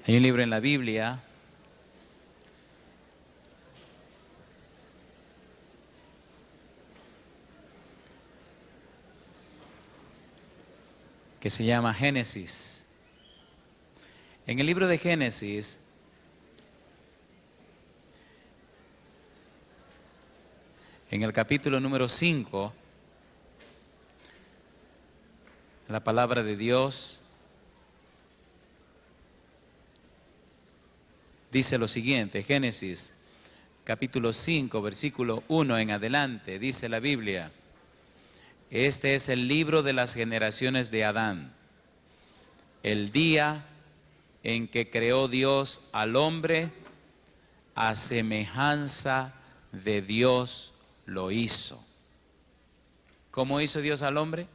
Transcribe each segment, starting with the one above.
Hay un libro en la Biblia que se llama Génesis. En el libro de Génesis, en el capítulo número 5, la palabra de Dios dice lo siguiente. Génesis capítulo 5, versículo 1 en adelante, dice la Biblia: este es el libro de las generaciones de Adán, el día en que creó Dios al hombre, a semejanza de Dios lo hizo. ¿Cómo hizo Dios al hombre?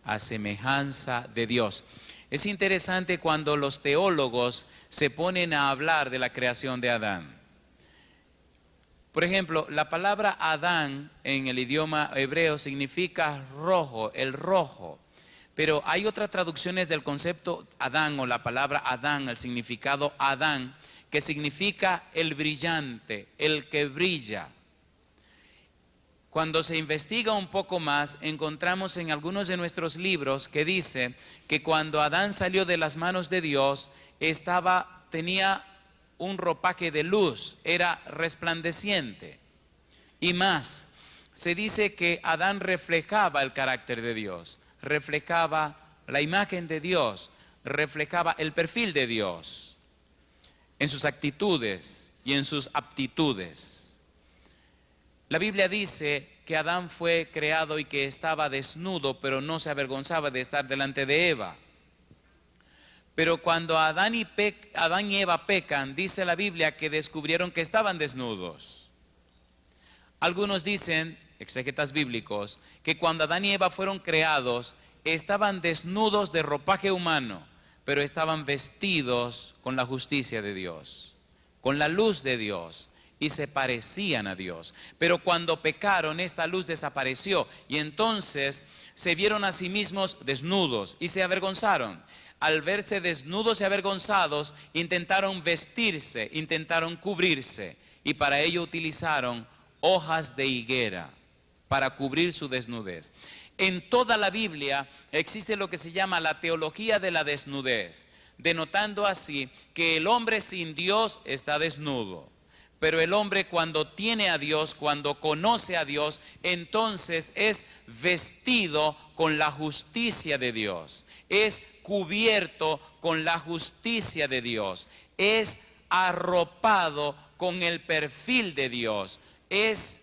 A semejanza de Dios. Es interesante cuando los teólogos se ponen a hablar de la creación de Adán. Por ejemplo, la palabra Adán en el idioma hebreo significa rojo, el rojo. Pero hay otras traducciones del concepto Adán o la palabra Adán, el significado Adán, que significa el brillante, el que brilla. Cuando se investiga un poco más, encontramos en algunos de nuestros libros que dice que cuando Adán salió de las manos de Dios, tenía un ropaje de luz, era resplandeciente. Y más, se dice que Adán reflejaba el carácter de Dios, reflejaba la imagen de Dios, reflejaba el perfil de Dios en sus actitudes y en sus aptitudes. La Biblia dice que Adán fue creado y que estaba desnudo, pero no se avergonzaba de estar delante de Eva. Pero cuando Adán y Eva pecan, dice la Biblia que descubrieron que estaban desnudos. Algunos dicen, exégetas bíblicos, que cuando Adán y Eva fueron creados, estaban desnudos de ropaje humano, pero estaban vestidos con la justicia de Dios, con la luz de Dios, y se parecían a Dios. Pero cuando pecaron, esta luz desapareció, y entonces se vieron a sí mismos desnudos y se avergonzaron. Al verse desnudos y avergonzados, intentaron vestirse, intentaron cubrirse, y para ello utilizaron hojas de higuera para cubrir su desnudez. En toda la Biblia existe lo que se llama la teología de la desnudez, denotando así que el hombre sin Dios está desnudo. Pero el hombre cuando tiene a Dios, cuando conoce a Dios, entonces es vestido con la justicia de Dios, es cubierto con la justicia de Dios, es arropado con el perfil de Dios, es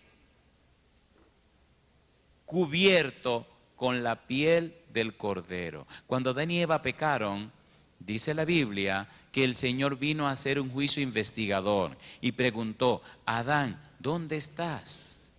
cubierto con la piel del Cordero. Cuando Adán y Eva pecaron, dice la Biblia que el Señor vino a hacer un juicio investigador y preguntó: Adán, ¿dónde estás?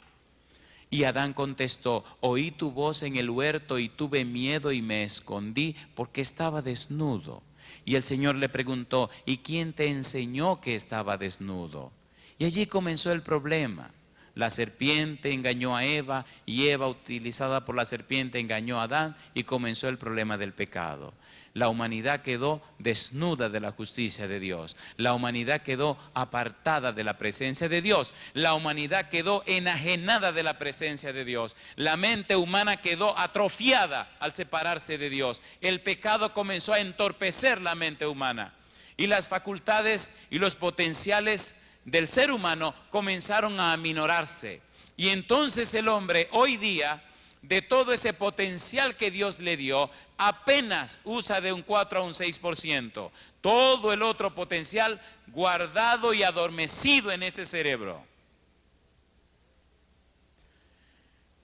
Y Adán contestó: oí tu voz en el huerto y tuve miedo y me escondí porque estaba desnudo. Y el Señor le preguntó: ¿y quién te enseñó que estaba desnudo? Y allí comenzó el problema. La serpiente engañó a Eva y Eva, utilizada por la serpiente, engañó a Adán y comenzó el problema del pecado. La humanidad quedó desnuda de la justicia de Dios. La humanidad quedó apartada de la presencia de Dios. La humanidad quedó enajenada de la presencia de Dios. La mente humana quedó atrofiada al separarse de Dios. El pecado comenzó a entorpecer la mente humana. Y las facultades y los potenciales del ser humano comenzaron a aminorarse. Y entonces el hombre hoy día, de todo ese potencial que Dios le dio, apenas usa de un 4 a un 6%. Todo el otro potencial guardado y adormecido en ese cerebro.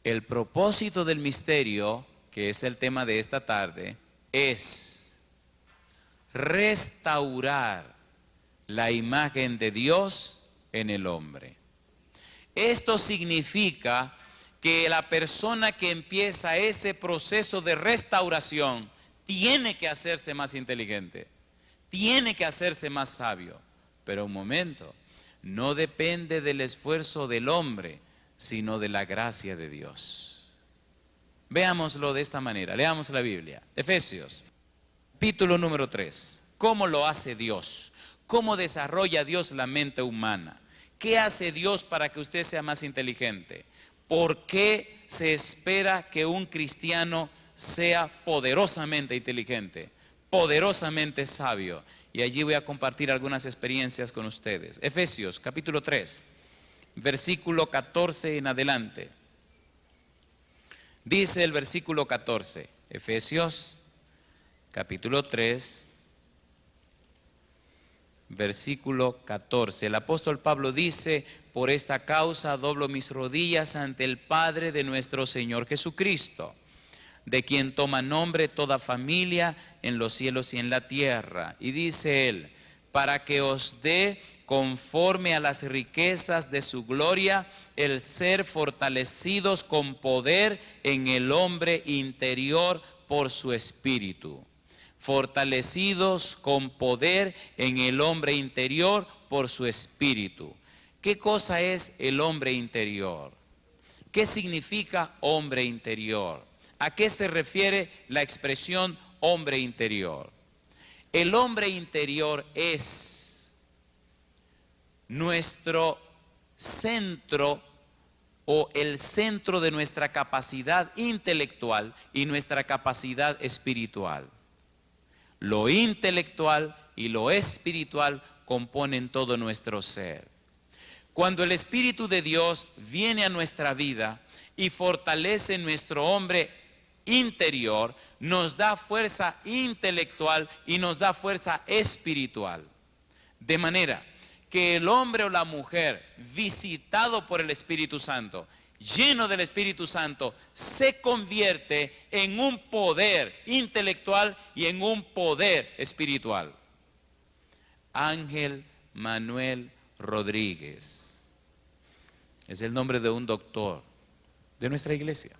El propósito del misterio, que es el tema de esta tarde, es restaurar la imagen de Dios en el hombre. Esto significa que la persona que empieza ese proceso de restauración tiene que hacerse más inteligente, tiene que hacerse más sabio. Pero un momento, no depende del esfuerzo del hombre, sino de la gracia de Dios. Veámoslo de esta manera, leamos la Biblia. Efesios, capítulo número 3. ¿Cómo lo hace Dios? ¿Cómo desarrolla Dios la mente humana? ¿Qué hace Dios para que usted sea más inteligente? ¿Por qué se espera que un cristiano sea poderosamente inteligente, poderosamente sabio? Y allí voy a compartir algunas experiencias con ustedes. Efesios capítulo 3, versículo 14 en adelante. Dice el versículo 14, Efesios capítulo 3, versículo 14. El apóstol Pablo dice: por esta causa doblo mis rodillas ante el Padre de nuestro Señor Jesucristo, de quien toma nombre toda familia en los cielos y en la tierra. Y dice él: para que os dé conforme a las riquezas de su gloria el ser fortalecidos con poder en el hombre interior por su espíritu. Fortalecidos con poder en el hombre interior por su espíritu. ¿Qué cosa es el hombre interior? ¿Qué significa hombre interior? ¿A qué se refiere la expresión hombre interior? El hombre interior es nuestro centro o el centro de nuestra capacidad intelectual y nuestra capacidad espiritual. Lo intelectual y lo espiritual componen todo nuestro ser. Cuando el Espíritu de Dios viene a nuestra vida y fortalece nuestro hombre interior, nos da fuerza intelectual y nos da fuerza espiritual. De manera que el hombre o la mujer visitado por el Espíritu Santo, lleno del Espíritu Santo, se convierte en un poder intelectual y en un poder espiritual. Ángel Manuel Rodríguez es el nombre de un doctor de nuestra iglesia.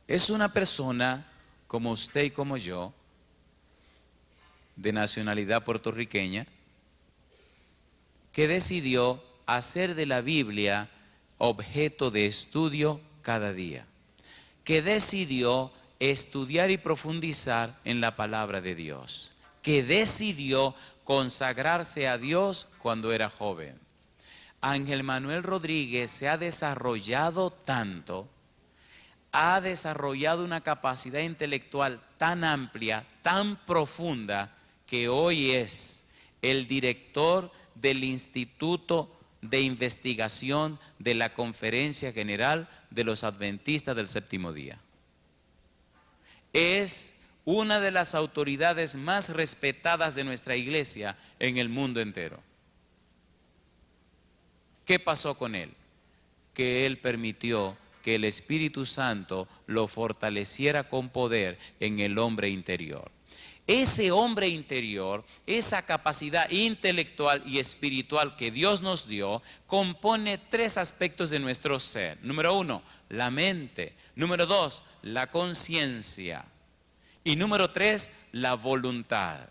Es una persona como usted y como yo, de nacionalidad puertorriqueña, que decidió hacer de la Biblia objeto de estudio cada día, que decidió estudiar y profundizar en la palabra de Dios, que decidió consagrarse a Dios cuando era joven. Ángel Manuel Rodríguez se ha desarrollado tanto, ha desarrollado una capacidad intelectual tan amplia, tan profunda, que hoy es el director del Instituto de Investigación de la Conferencia General de los Adventistas del Séptimo Día. Es una de las autoridades más respetadas de nuestra iglesia en el mundo entero. ¿Qué pasó con él? Que él permitió que el Espíritu Santo lo fortaleciera con poder en el hombre interior. Ese hombre interior, esa capacidad intelectual y espiritual que Dios nos dio, compone tres aspectos de nuestro ser. Número uno, la mente. Número dos, la conciencia. Y número tres, la voluntad.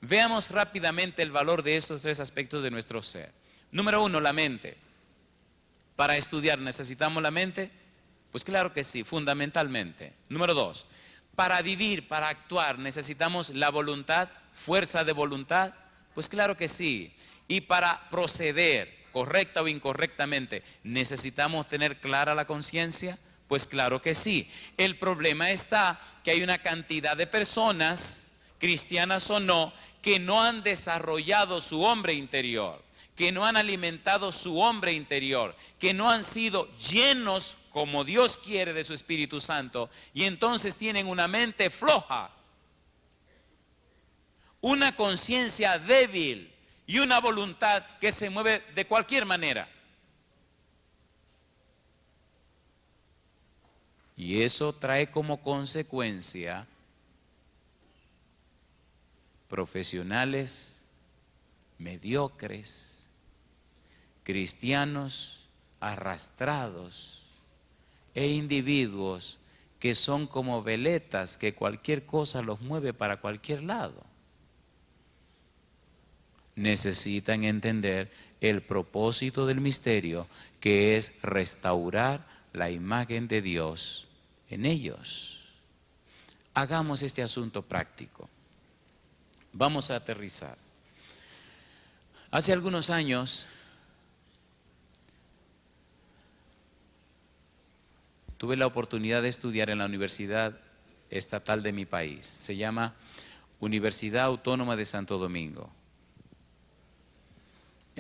Veamos rápidamente el valor de estos tres aspectos de nuestro ser. Número uno, la mente. Para estudiar, ¿necesitamos la mente? Pues claro que sí, fundamentalmente. Número dos, para vivir, para actuar, ¿necesitamos la voluntad, fuerza de voluntad? Pues claro que sí. Y para proceder, correcta o incorrectamente, ¿necesitamos tener clara la conciencia? Pues claro que sí. El problema está que hay una cantidad de personas, cristianas o no, que no han desarrollado su hombre interior, que no han alimentado su hombre interior, que no han sido llenos como Dios quiere de su Espíritu Santo, y entonces tienen una mente floja, una conciencia débil y una voluntad que se mueve de cualquier manera. Y eso trae como consecuencia profesionales mediocres, cristianos arrastrados e individuos que son como veletas que cualquier cosa los mueve para cualquier lado. Necesitan entender el propósito del misterio, que es restaurar la imagen de Dios en ellos. Hagamos este asunto práctico. Vamos a aterrizar. Hace algunos años tuve la oportunidad de estudiar en la Universidad Estatal de mi país. Se llama Universidad Autónoma de Santo Domingo.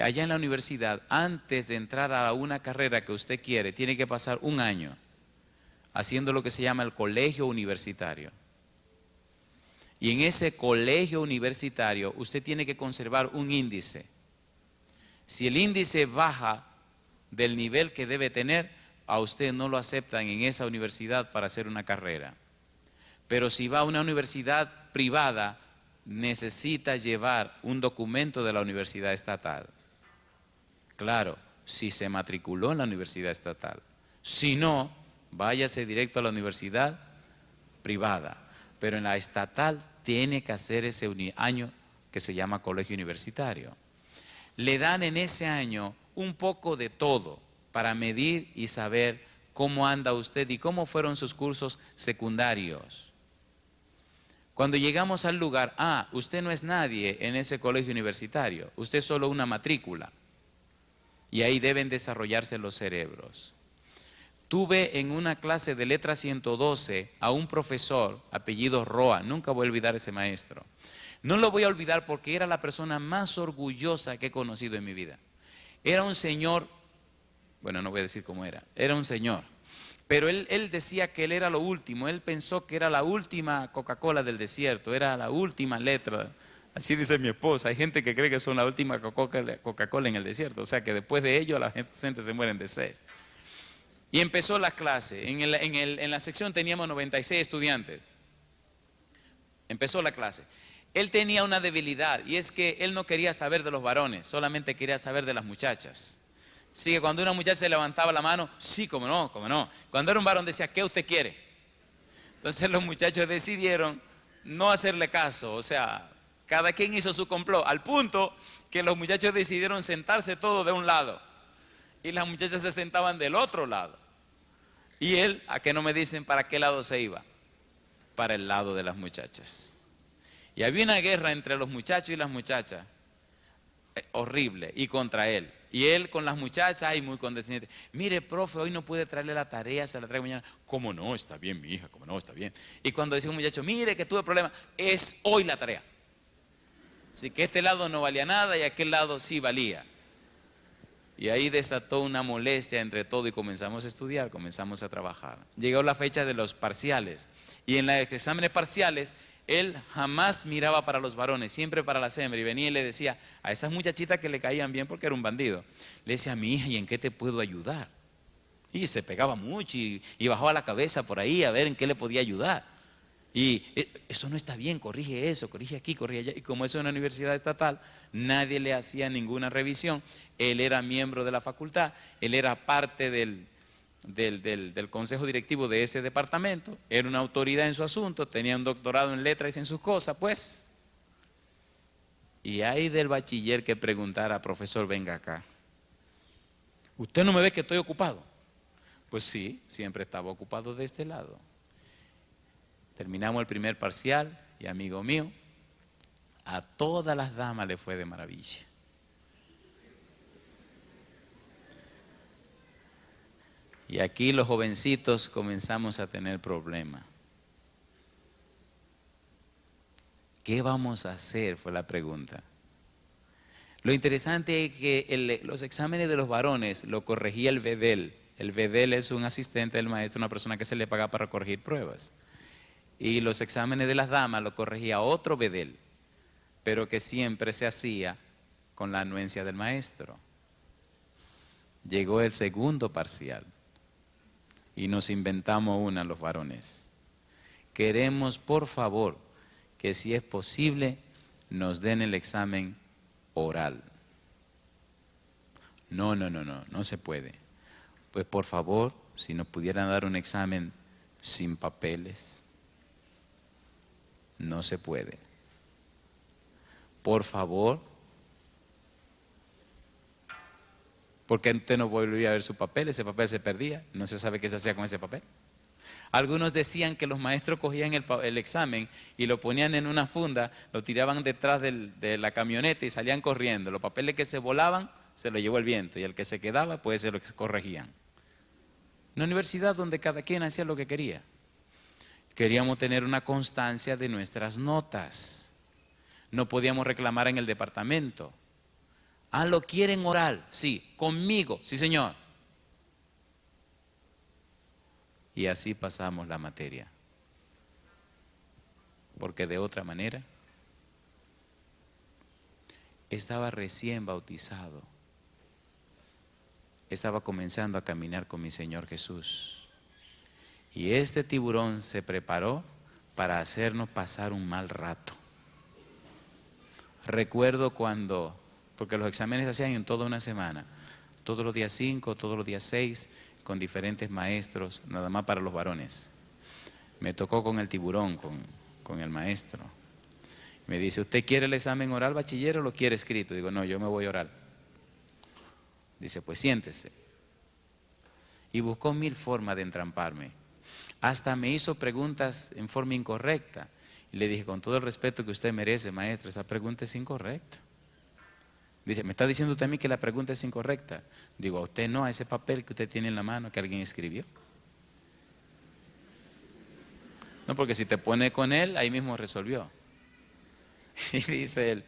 Allá en la universidad, antes de entrar a una carrera que usted quiere, tiene que pasar un año haciendo lo que se llama el colegio universitario. Y en ese colegio universitario usted tiene que conservar un índice. Si el índice baja del nivel que debe tener, a usted no lo aceptan en esa universidad para hacer una carrera. Pero si va a una universidad privada, necesita llevar un documento de la universidad estatal. Claro, si se matriculó en la universidad estatal. Si no, váyase directo a la universidad privada. Pero en la estatal tiene que hacer ese año que se llama colegio universitario. Le dan en ese año un poco de todo para medir y saber cómo anda usted y cómo fueron sus cursos secundarios. Cuando llegamos al lugar, usted no es nadie en ese colegio universitario, usted es solo una matrícula. Y ahí deben desarrollarse los cerebros. Tuve en una clase de letra 112 a un profesor, apellido Roa, nunca voy a olvidar a ese maestro. No lo voy a olvidar porque era la persona más orgullosa que he conocido en mi vida. Era un señor, bueno, no voy a decir cómo era un señor. Pero él decía que él era lo último, él pensó que era la última Coca-Cola del desierto, era la última letra. Así dice mi esposa, hay gente que cree que son la última Coca-Cola en el desierto, o sea que después de ello la gente se muere de sed. Y empezó la clase, en la sección teníamos 96 estudiantes. Empezó la clase. Él tenía una debilidad y es que él no quería saber de los varones, solamente quería saber de las muchachas. Así que cuando una muchacha se levantaba la mano, sí, cómo no, cómo no. Cuando era un varón decía, ¿qué usted quiere? Entonces los muchachos decidieron no hacerle caso, o sea, cada quien hizo su complot, al punto que los muchachos decidieron sentarse todos de un lado y las muchachas se sentaban del otro lado. Y él, ¿a qué no me dicen para qué lado se iba? Para el lado de las muchachas. Y había una guerra entre los muchachos y las muchachas, horrible, y contra él. Y él con las muchachas, ay, muy condescendiente. Mire, profe, hoy no pude traerle la tarea, se la traigo mañana. ¿Cómo no? Está bien, mi hija, ¿cómo no? Está bien. Y cuando dice un muchacho, mire que tuve problemas, es hoy la tarea. Así que este lado no valía nada y aquel lado sí valía. Y ahí desató una molestia entre todos y comenzamos a estudiar, comenzamos a trabajar. Llegó la fecha de los parciales. Y en los exámenes parciales, él jamás miraba para los varones, siempre para las hembras. Y venía y le decía a esas muchachitas que le caían bien porque era un bandido. Le decía, mi hija, ¿y en qué te puedo ayudar? Y se pegaba mucho y bajaba la cabeza por ahí a ver en qué le podía ayudar. Y eso no está bien, corrige eso, corrige aquí, corrige allá. Y como eso es una universidad estatal, nadie le hacía ninguna revisión. Él era miembro de la facultad, él era parte del consejo directivo de ese departamento, era una autoridad en su asunto, tenía un doctorado en letras y en sus cosas, pues. Y hay del bachiller que preguntara, profesor, venga acá. ¿Usted no me ve que estoy ocupado? Pues sí, siempre estaba ocupado de este lado. Terminamos el primer parcial y amigo mío, a todas las damas le fue de maravilla. Y aquí los jovencitos comenzamos a tener problemas. ¿Qué vamos a hacer? Fue la pregunta. Lo interesante es que los exámenes de los varones lo corregía el vedel. El vedel es un asistente del maestro, una persona que se le paga para corregir pruebas. Y los exámenes de las damas lo corregía otro vedel, pero que siempre se hacía con la anuencia del maestro. Llegó el segundo parcial y nos inventamos una los varones. Queremos, por favor, que si es posible, nos den el examen oral. No se puede. Pues por favor, si nos pudieran dar un examen sin papeles. No se puede. Por favor, porque usted no volvía a ver su papel, ese papel se perdía, no se sabe qué se hacía con ese papel. Algunos decían que los maestros cogían el examen y lo ponían en una funda, lo tiraban detrás de la camioneta y salían corriendo. Los papeles que se volaban se los llevó el viento y el que se quedaba pues se los corregían. Una universidad donde cada quien hacía lo que quería. Queríamos tener una constancia de nuestras notas. No podíamos reclamar en el departamento. Ah, ¿lo quieren oral? Sí. ¿Conmigo? Sí, señor. Y así pasamos la materia. Porque de otra manera, estaba recién bautizado. Estaba comenzando a caminar con mi Señor Jesús. Y este tiburón se preparó para hacernos pasar un mal rato. Recuerdo cuando, porque los exámenes se hacían en toda una semana, todos los días 5, todos los días 6, con diferentes maestros, nada más para los varones. Me tocó con el tiburón, con el maestro. Me dice, ¿usted quiere el examen oral, bachiller, o lo quiere escrito? Digo, no, yo me voy oral. Dice, pues siéntese. Y buscó 1000 formas de entramparme. Hasta me hizo preguntas en forma incorrecta. Y le dije, con todo el respeto que usted merece, maestro, esa pregunta es incorrecta. Dice, ¿me está diciendo usted a mí que la pregunta es incorrecta? Digo, a usted no, a ese papel que usted tiene en la mano que alguien escribió. No, porque si te pone con él, ahí mismo resolvió. Y dice él,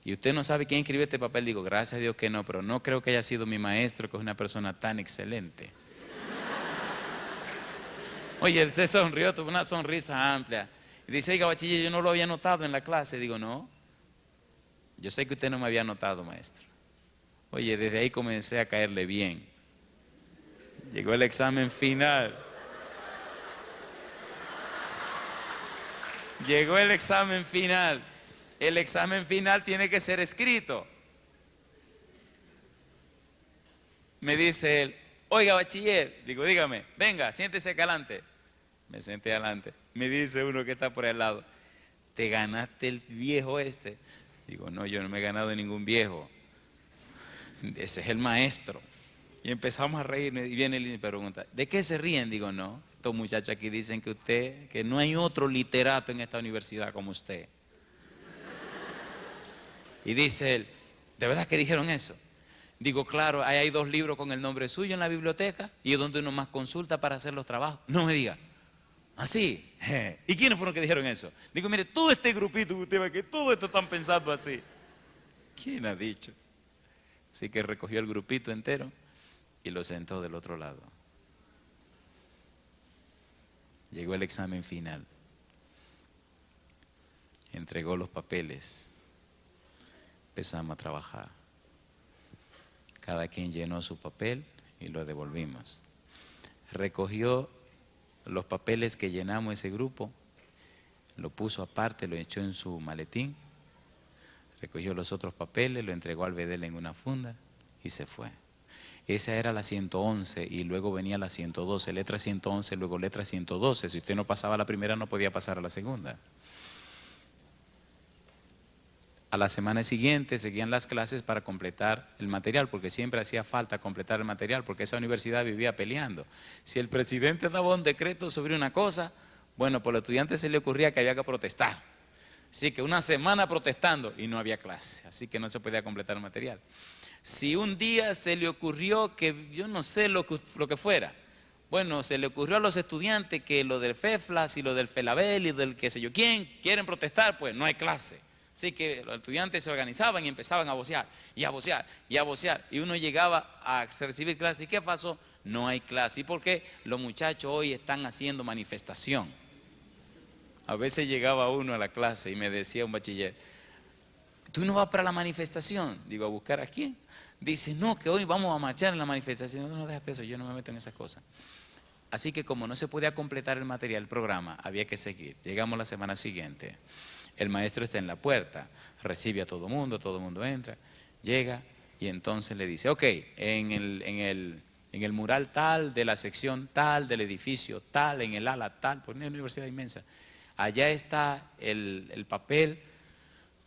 ¿y usted no sabe quién escribió este papel? Digo, gracias a Dios que no, pero no creo que haya sido mi maestro, que es una persona tan excelente. Oye, él se sonrió, tuvo una sonrisa amplia. Y dice, oiga, bachiller, yo no lo había notado en la clase. Digo, no, yo sé que usted no me había notado, maestro. Oye, desde ahí comencé a caerle bien. Llegó el examen final. Llegó el examen final. El examen final tiene que ser escrito. Me dice él, oiga, bachiller, digo, dígame, venga, siéntese acá adelante. Me senté adelante. Me dice uno que está por el lado, ¿te ganaste el viejo este? Digo, no, yo no me he ganado de ningún viejo. Ese es el maestro. Y empezamos a reírnos y viene él y me pregunta, ¿de qué se ríen? Digo, no, estos muchachos aquí dicen que no hay otro literato en esta universidad como usted. Y dice él, ¿de verdad que dijeron eso? Digo, claro, ahí hay 2 libros con el nombre suyo en la biblioteca y es donde uno más consulta para hacer los trabajos. No me diga. ¿Así? ¿Y quiénes fueron que dijeron eso? Digo, mire, todo este grupito que usted ve que todo esto están pensando así. ¿Quién ha dicho? Así que recogió el grupito entero y lo sentó del otro lado. Llegó el examen final. Entregó los papeles. Empezamos a trabajar. Cada quien llenó su papel y lo devolvimos. Recogió los papeles que llenamos ese grupo, lo puso aparte, lo echó en su maletín, recogió los otros papeles, lo entregó al bedel en una funda y se fue. Esa era la 111 y luego venía la 112, letra 111, luego letra 112. Si usted no pasaba la primera, no podía pasar a la segunda. A la semana siguiente seguían las clases para completar el material, porque siempre hacía falta completar el material, porque esa universidad vivía peleando. Si el presidente daba un decreto sobre una cosa, bueno, pues a los estudiantes se le ocurría que había que protestar. Así que una semana protestando y no había clase, así que no se podía completar el material. Si un día se le ocurrió que, yo no sé lo que fuera, bueno, se le ocurrió a los estudiantes que lo del FEFLAS y lo del FELABEL y del qué sé yo quién quieren protestar, pues no hay clase. Así que los estudiantes se organizaban y empezaban a vocear, y a vocear, y a vocear. Y uno llegaba a recibir clase. ¿Y qué pasó? No hay clase. ¿Y por qué? Los muchachos hoy están haciendo manifestación. A veces llegaba uno a la clase y me decía un bachiller, ¿tú no vas para la manifestación? Digo, ¿a buscar a quién? Dice, no, que hoy vamos a marchar en la manifestación. No, déjate eso, yo no me meto en esas cosas. Así que como no se podía completar el material, el programa, había que seguir. Llegamos la semana siguiente. El maestro está en la puerta, recibe a todo mundo entra, llega y entonces le dice, ok, en el mural tal, de la sección tal, del edificio tal, en el ala tal, por una universidad inmensa, allá está el papel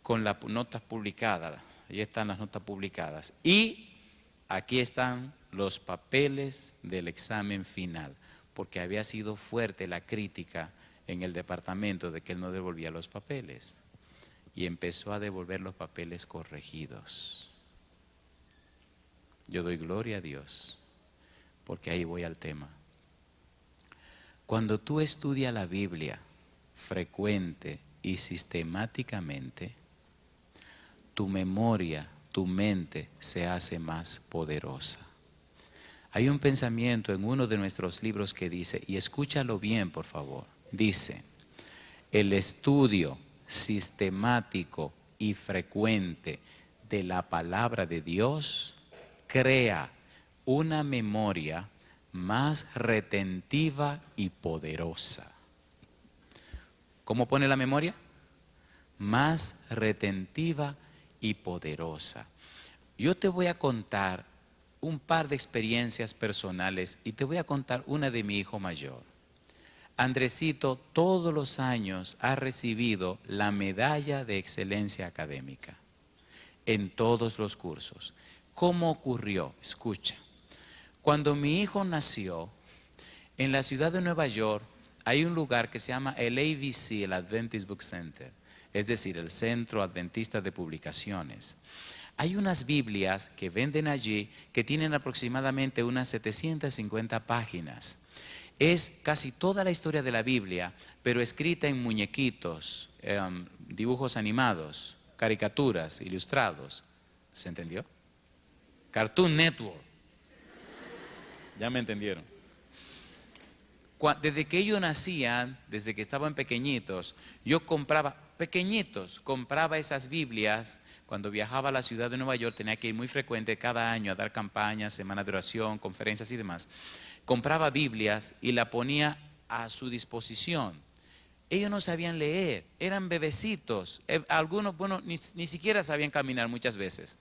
con las notas publicadas, allí están las notas publicadas y aquí están los papeles del examen final. porque había sido fuerte la crítica en el departamento de que él no devolvía los papeles. Y empezó a devolver los papeles corregidos. Yo doy gloria a Dios, porque ahí voy al tema. Cuando tú estudias la Biblia frecuente y sistemáticamente, tu memoria, tu mente se hace más poderosa. Hay un pensamiento en uno de nuestros libros que dice, y escúchalo bien por favor, dice, el estudio sistemático y frecuente de la palabra de Dios crea una memoria más retentiva y poderosa. ¿Cómo pone la memoria? Más retentiva y poderosa. Yo te voy a contar un par de experiencias personales y te voy a contar una de mi hijo mayor. Andresito todos los años ha recibido la medalla de excelencia académica en todos los cursos. ¿Cómo ocurrió? Escucha. Cuando mi hijo nació, en la ciudad de Nueva York hay un lugar que se llama el ABC, el Adventist Book Center, es decir, el Centro Adventista de Publicaciones. Hay unas Biblias que venden allí que tienen aproximadamente unas 750 páginas. Es casi toda la historia de la Biblia, pero escrita en muñequitos, dibujos animados, caricaturas, ilustrados. ¿Se entendió? Cartoon Network. ¿Ya me entendieron? Desde que ellos nacían, desde que estaban pequeñitos, yo compraba esas Biblias. Cuando viajaba a la ciudad de Nueva York tenía que ir muy frecuente cada año a dar campañas, semanas de oración, conferencias y demás. Compraba Biblias y la ponía a su disposición. Ellos no sabían leer, eran bebecitos, algunos, bueno, ni siquiera sabían caminar muchas veces.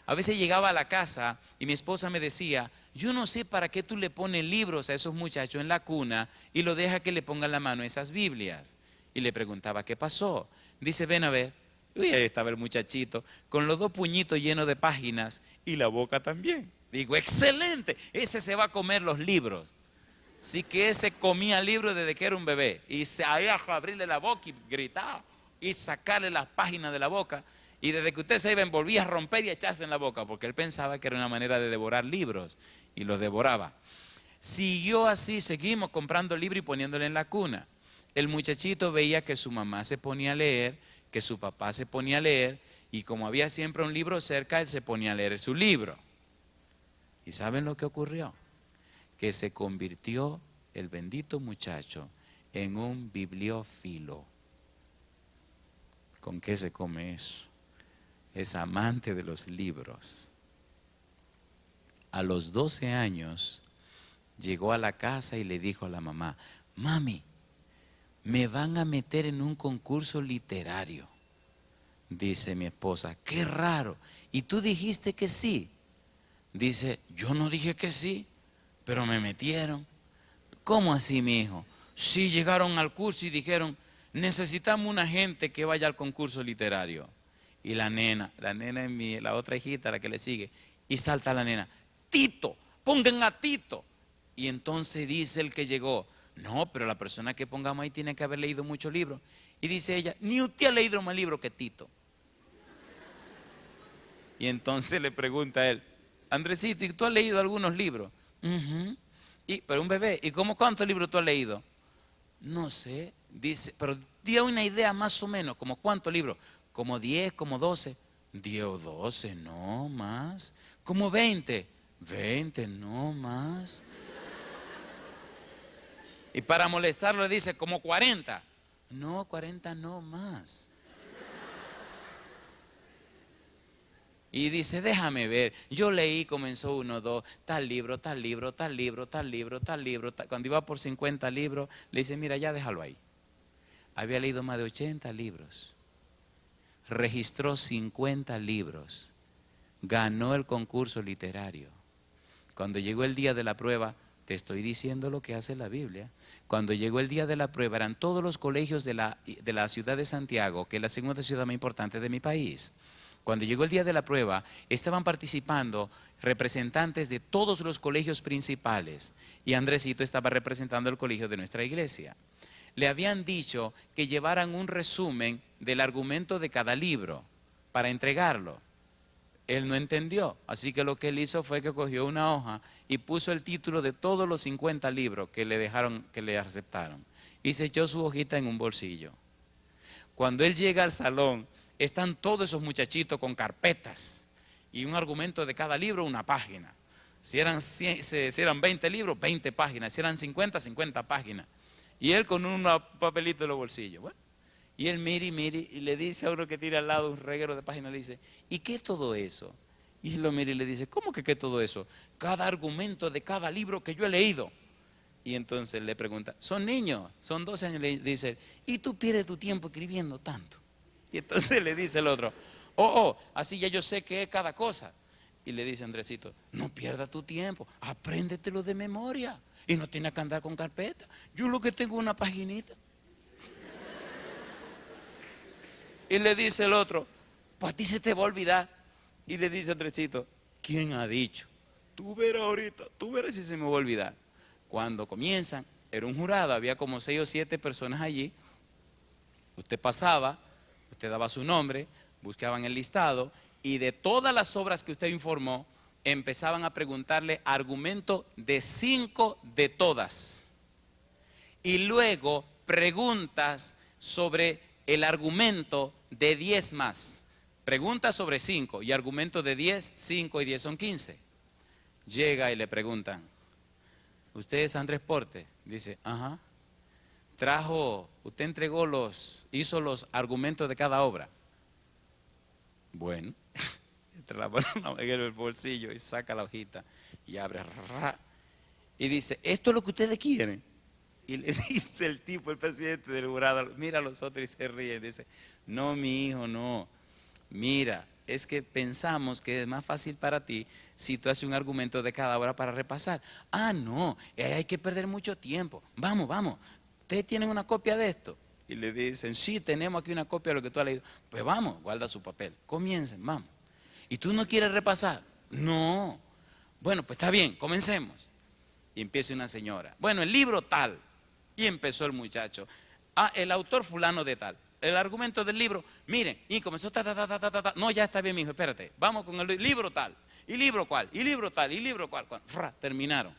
A veces llegaba a la casa y mi esposa me decía, yo no sé para qué tú le pones libros a esos muchachos en la cuna y lo deja que le pongan la mano a esas Biblias. Y le preguntaba, ¿qué pasó? Dice, ven a ver. Y ahí estaba el muchachito con los dos puñitos llenos de páginas y la boca también. Digo, excelente, ese se va a comer los libros. Sí que ese comía libros desde que era un bebé. Y se había a abrirle la boca y gritaba y sacarle las páginas de la boca. Y desde que usted se iba, volvía a romper y a echarse en la boca, porque él pensaba que era una manera de devorar libros, y los devoraba. Siguió así, seguimos comprando libros y poniéndole en la cuna. El muchachito veía que su mamá se ponía a leer, que su papá se ponía a leer, y como había siempre un libro cerca, él se ponía a leer su libro. ¿Y saben lo que ocurrió? Que se convirtió el bendito muchacho en un bibliófilo. ¿Con qué se come eso? Es amante de los libros. A los 12 años llegó a la casa y le dijo a la mamá, mami, me van a meter en un concurso literario. Dice mi esposa, qué raro. ¿Y tú dijiste que sí? Dice, yo no dije que sí, pero me metieron. ¿Cómo así, mi hijo? Sí, llegaron al curso y dijeron, necesitamos una gente que vaya al concurso literario. Y la nena es la otra hijita, la que le sigue, y salta la nena, Tito, pongan a Tito. Y entonces dice el que llegó, no, pero la persona que pongamos ahí tiene que haber leído muchos libros. Y dice ella, ni usted ha leído más libros que Tito. Y entonces le pregunta a él, Andresito, ¿y tú has leído algunos libros? Pero un bebé, ¿y cuántos libros tú has leído? No sé, dice, pero di una idea más o menos, como cuántos libros, como 10, como 12, 10 o 12, no más, como 20, 20, no más. Y para molestarlo le dice, como 40, no, 40 no más. Y dice, déjame ver, yo leí, comenzó 1, 2, tal libro, tal libro, tal libro, tal libro, tal libro. Cuando iba por 50 libros, le dice, mira, ya déjalo ahí. Había leído más de 80 libros. Registró 50 libros. Ganó el concurso literario. Cuando llegó el día de la prueba, te estoy diciendo lo que hace la Biblia. Cuando llegó el día de la prueba, eran todos los colegios de la ciudad de Santiago, que es la segunda ciudad más importante de mi país. Cuando llegó el día de la prueba, estaban participando representantes de todos los colegios principales y Andresito estaba representando el colegio de nuestra iglesia. Le habían dicho que llevaran un resumen del argumento de cada libro para entregarlo. Él no entendió, así que lo que él hizo fue que cogió una hoja y puso el título de todos los 50 libros que le dejaron, que le aceptaron, y se echó su hojita en un bolsillo. Cuando él llega al salón, están todos esos muchachitos con carpetas y un argumento de cada libro, una página. Si eran 20 libros, 20 páginas. Si eran 50, 50 páginas. Y él con un papelito en los bolsillos. Bueno, y él mira y le dice a uno que tiene al lado un reguero de páginas, le dice, ¿y qué es todo eso? Y él lo mira y le dice, ¿cómo que qué es todo eso? Cada argumento de cada libro que yo he leído. Y entonces le pregunta, son niños, son 12 años, le dice, ¿y tú pierdes tu tiempo escribiendo tanto? Y entonces le dice el otro, así ya yo sé qué es cada cosa. Y le dice Andresito, no pierdas tu tiempo, apréndetelo de memoria. Y no tienes que andar con carpeta. Yo lo que tengo es una paginita. Y le dice el otro, pues a ti se te va a olvidar. Y le dice Andresito, ¿quién ha dicho? Tú verás ahorita, tú verás si se me va a olvidar. Cuando comienzan, era un jurado, había como 6 o 7 personas allí. Usted pasaba, usted daba su nombre, buscaban el listado y de todas las obras que usted informó, empezaban a preguntarle argumento de 5 de todas. Y luego preguntas sobre el argumento de 10 más. Preguntas sobre 5 y argumento de 10, 5 y 10 son 15. Llega y le preguntan, ¿usted es Andrés Porte? Dice, ajá. Usted hizo los argumentos de cada obra. Bueno, entre la mano en el bolsillo y saca la hojita y abre. Y dice, ¿esto es lo que ustedes quieren? Y le dice el tipo, el presidente del jurado, mira a los otros y se ríe. Dice, no, mi hijo, no. Mira, es que pensamos que es más fácil para ti si tú haces un argumento de cada obra para repasar. Ah, no, hay que perder mucho tiempo. Vamos, vamos. ¿Ustedes tienen una copia de esto? Y le dicen, sí, tenemos aquí una copia de lo que tú has leído. Pues vamos, guarda su papel. Comiencen, vamos. ¿Y tú no quieres repasar? No. Bueno, pues está bien, comencemos. Y empieza una señora. Bueno, el libro tal. Y empezó el muchacho. Ah, el autor fulano de tal. El argumento del libro, miren, y comenzó No, ya está bien, mijo, espérate. Vamos con el libro tal. ¿Y libro cuál? ¿Y libro tal? ¿Y libro cuál? Terminaron.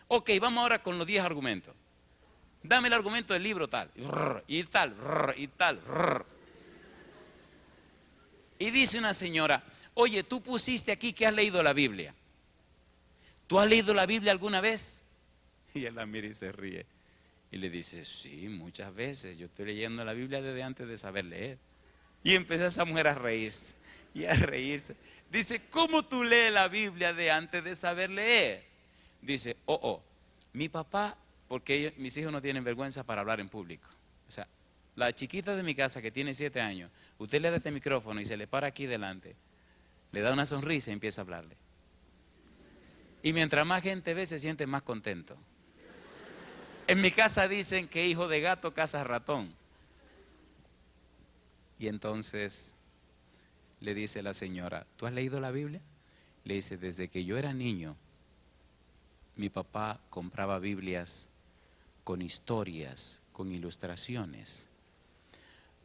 Ok, vamos ahora con los 10 argumentos. Dame el argumento del libro tal. Y tal, y tal. Y dice una señora, oye, tú pusiste aquí que has leído la Biblia. ¿Tú has leído la Biblia alguna vez? Y él la mira y se ríe. Y le dice, sí, muchas veces. Yo estoy leyendo la Biblia desde antes de saber leer. Y empezó esa mujer a reírse. Y a reírse. Dice, ¿cómo tú lees la Biblia de antes de saber leer? Dice, mi papá, porque mis hijos no tienen vergüenza para hablar en público. O sea, la chiquita de mi casa que tiene 7 años, usted le da este micrófono y se le para aquí delante, le da una sonrisa y empieza a hablarle. Y mientras más gente ve, se siente más contento. En mi casa dicen que hijo de gato caza ratón. Y entonces le dice la señora, ¿tú has leído la Biblia? Le dice, desde que yo era niño, mi papá compraba Biblias con historias, con ilustraciones.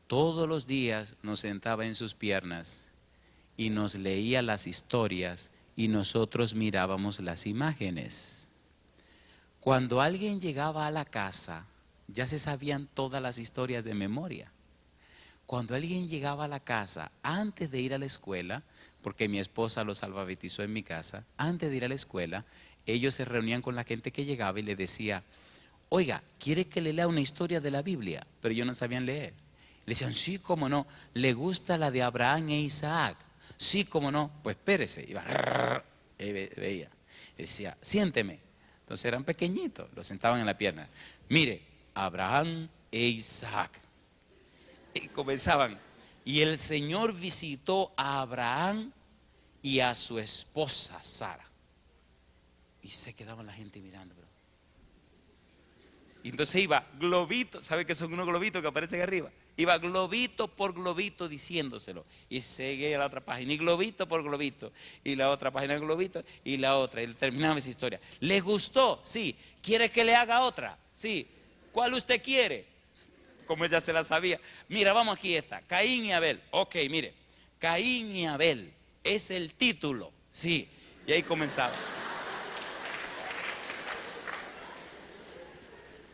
Todos los días nos sentaba en sus piernas y nos leía las historias y nosotros mirábamos las imágenes. Cuando alguien llegaba a la casa, ya se sabían todas las historias de memoria. Cuando alguien llegaba a la casa, antes de ir a la escuela, porque mi esposa los alfabetizó en mi casa, antes de ir a la escuela, ellos se reunían con la gente que llegaba y le decía, oiga, ¿quiere que le lea una historia de la Biblia? Pero ellos no sabían leer. Le decían, sí, cómo no, ¿le gusta la de Abraham e Isaac? Sí, cómo no, pues espérese. Iba, veía, decía, siénteme. Entonces eran pequeñitos, los sentaban en la pierna. Mire, Abraham e Isaac. Y comenzaban. Y el Señor visitó a Abraham y a su esposa Sara. Y se quedaba la gente mirando. Bro. Y entonces iba globitos, ¿sabe qué son unos globitos que aparecen arriba? Iba globito por globito diciéndoselo. Y seguía a la otra página, y globito por globito. Y la otra página, globito, y la otra. Y terminaba esa historia. ¿Le gustó? Sí. ¿Quiere que le haga otra? Sí. ¿Cuál usted quiere? Como ella se la sabía. Mira, vamos aquí esta. Caín y Abel. Ok, mire. Caín y Abel. Es el título. Sí. Y ahí comenzaba.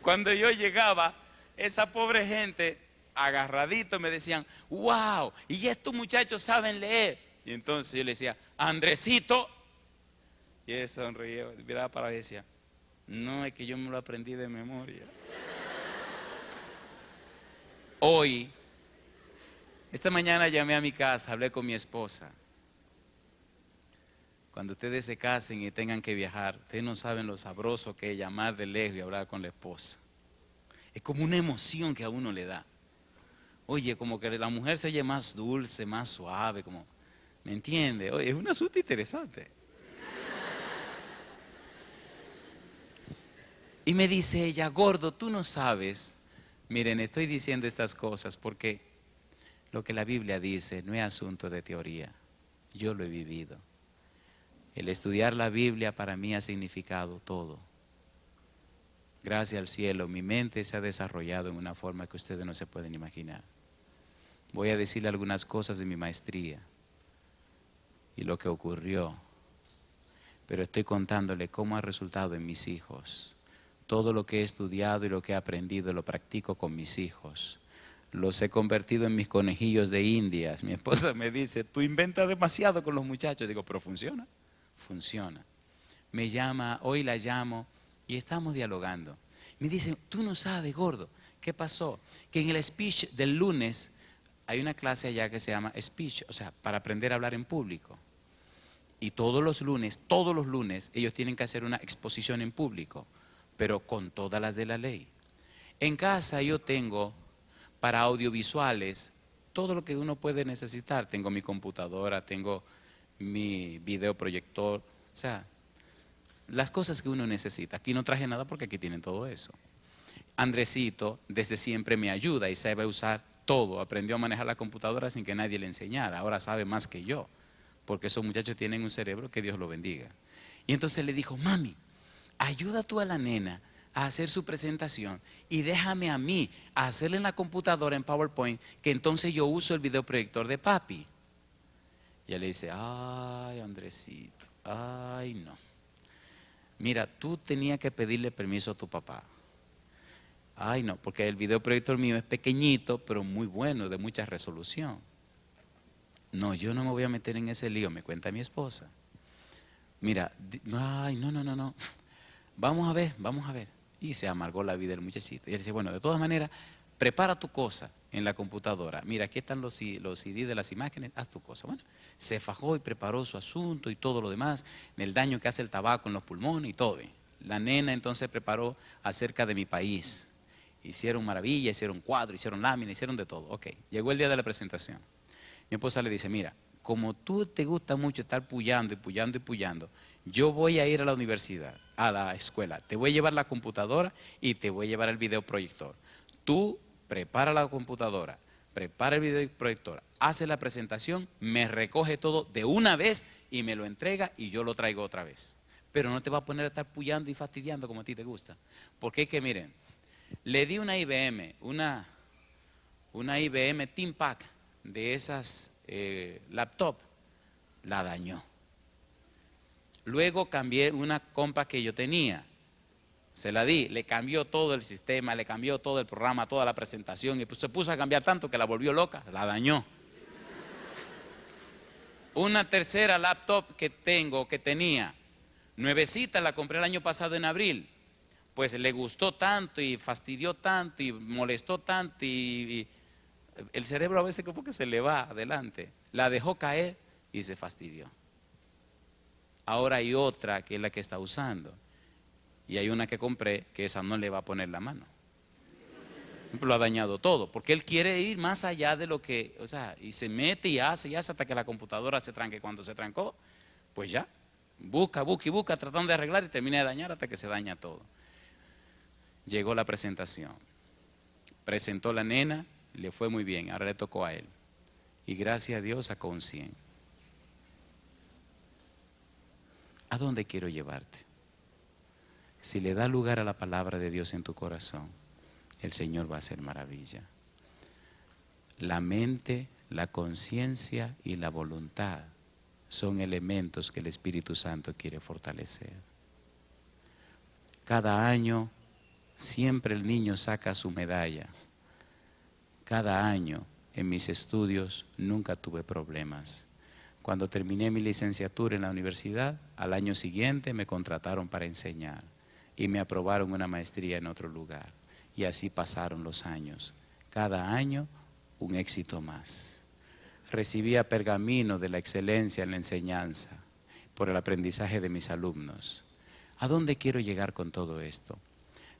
Cuando yo llegaba, esa pobre gente, agarradito, me decían, wow, y estos muchachos saben leer. Y entonces yo le decía, Andresito. Y él sonreía, miraba para abajo y decía, no, es que yo me lo aprendí de memoria. Hoy, esta mañana llamé a mi casa, hablé con mi esposa. Cuando ustedes se casen y tengan que viajar, ustedes no saben lo sabroso que es llamar de lejos y hablar con la esposa. Es como una emoción que a uno le da. Oye, como que la mujer se oye más dulce, más suave, como, ¿me entiende? Oye, es un asunto interesante. Y me dice ella, gordo, tú no sabes. Miren, estoy diciendo estas cosas porque lo que la Biblia dice no es asunto de teoría. Yo lo he vivido. El estudiar la Biblia para mí ha significado todo. Gracias al cielo, mi mente se ha desarrollado en una forma que ustedes no se pueden imaginar. Voy a decirle algunas cosas de mi maestría y lo que ocurrió, pero estoy contándole cómo ha resultado en mis hijos. Todo lo que he estudiado y lo que he aprendido lo practico con mis hijos. Los he convertido en mis conejillos de indias. Mi esposa me dice, tú inventas demasiado con los muchachos. Digo, pero funciona, funciona. Me llama, hoy la llamo y estamos dialogando. Me dice, tú no sabes, gordo, ¿qué pasó? Que en el speech del lunes hay una clase allá que se llama speech, o sea, para aprender a hablar en público. Y todos los lunes, ellos tienen que hacer una exposición en público, pero con todas las de la ley. En casa yo tengo para audiovisuales todo lo que uno puede necesitar. Tengo mi computadora, tengo mi videoproyector, o sea, las cosas que uno necesita. Aquí no traje nada porque aquí tienen todo eso. Andresito desde siempre me ayuda y sabe usar todo. Aprendió a manejar la computadora sin que nadie le enseñara. Ahora sabe más que yo, porque esos muchachos tienen un cerebro que Dios lo bendiga. Y entonces le dijo, mami, ayuda tú a la nena a hacer su presentación y déjame a mí a hacerle en la computadora en PowerPoint, que entonces yo uso el videoproyector de papi. Y él le dice, ay, Andresito, ay, no. Mira, tú tenías que pedirle permiso a tu papá. Ay, no, porque el videoproyector mío es pequeñito, pero muy bueno, de mucha resolución. No, yo no me voy a meter en ese lío, me cuenta mi esposa. Mira, ay, no, no, no, no. Vamos a ver, vamos a ver. Y se amargó la vida del muchachito. Y él dice, bueno, de todas maneras, prepara tu cosa en la computadora. Mira, aquí están los CD de las imágenes, haz tu cosa. Bueno, se fajó y preparó su asunto y todo lo demás, el daño que hace el tabaco en los pulmones y todo. La nena entonces preparó acerca de mi país. Hicieron maravilla, hicieron cuadro, hicieron lámina, hicieron de todo. Ok, llegó el día de la presentación. Mi esposa le dice, mira, como tú te gusta mucho estar puyando y puyando y puyando, yo voy a ir a la universidad, a la escuela, te voy a llevar la computadora y te voy a llevar el videoproyector. Tú prepara la computadora, prepara el videoproyector, hace la presentación, me recoge todo de una vez y me lo entrega y yo lo traigo otra vez. Pero no te va a poner a estar puyando y fastidiando como a ti te gusta. Porque es que miren, le di una IBM, una IBM ThinkPad de esas laptop, la dañó. Luego cambié una compa que yo tenía, se la di, le cambió todo el sistema, le cambió todo el programa, toda la presentación, y pues se puso a cambiar tanto que la volvió loca, la dañó. Una tercera laptop que tenía, nuevecita, la compré el año pasado en abril, pues le gustó tanto y fastidió tanto y molestó tanto y el cerebro a veces como que se le va adelante. La dejó caer y se fastidió. Ahora hay otra que es la que está usando. Y hay una que compré que esa no le va a poner la mano. Lo ha dañado todo, porque él quiere ir más allá de lo que, o sea, y se mete y hace hasta que la computadora se tranque. Cuando se trancó, pues ya, busca, tratando de arreglar y termina de dañar hasta que se daña todo. Llegó la presentación. Presentó la nena, Le fue muy bien, ahora le tocó a él. Y gracias a Dios sacó un 100. ¿A dónde quiero llevarte? Si le da lugar a la palabra de Dios en tu corazón, el Señor va a hacer maravilla. La mente, la conciencia y la voluntad son elementos que el Espíritu Santo quiere fortalecer. Cada año siempre el niño saca su medalla. Cada año en mis estudios nunca tuve problemas. Cuando terminé mi licenciatura en la universidad, al año siguiente me contrataron para enseñar y me aprobaron una maestría en otro lugar. Y así pasaron los años. Cada año un éxito más. Recibía pergamino de la excelencia en la enseñanza por el aprendizaje de mis alumnos. ¿A dónde quiero llegar con todo esto?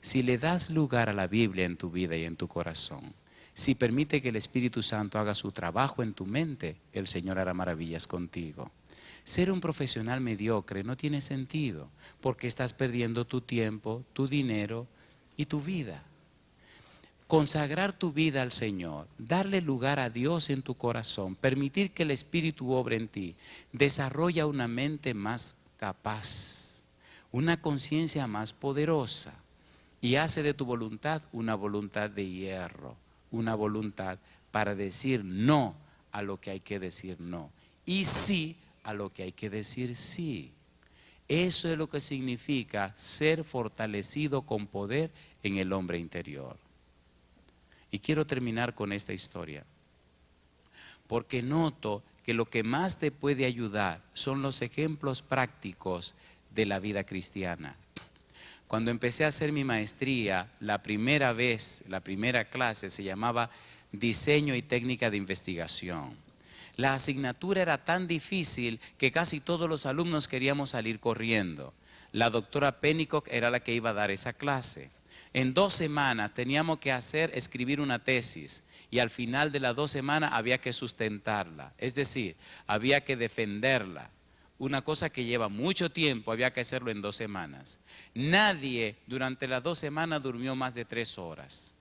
Si le das lugar a la Biblia en tu vida y en tu corazón, si permite que el Espíritu Santo haga su trabajo en tu mente, el Señor hará maravillas contigo. Ser un profesional mediocre no tiene sentido, porque estás perdiendo tu tiempo, tu dinero y tu vida. Consagrar tu vida al Señor, darle lugar a Dios en tu corazón, permitir que el Espíritu obre en ti, desarrolla una mente más capaz, una conciencia más poderosa y hace de tu voluntad una voluntad de hierro, una voluntad para decir no a lo que hay que decir no y sí a lo que hay que decir sí. Eso es lo que significa ser fortalecido con poder en el hombre interior. Y quiero terminar con esta historia, porque noto que lo que más te puede ayudar son los ejemplos prácticos de la vida cristiana. Cuando empecé a hacer mi maestría, la primera clase se llamaba Diseño y Técnica de Investigación. La asignatura era tan difícil que casi todos los alumnos queríamos salir corriendo. La doctora Pennycock era la que iba a dar esa clase. En 2 semanas teníamos que escribir una tesis y al final de las 2 semanas había que sustentarla, es decir, había que defenderla. Una cosa que lleva mucho tiempo, había que hacerlo en 2 semanas. Nadie durante las 2 semanas durmió más de 3 horas.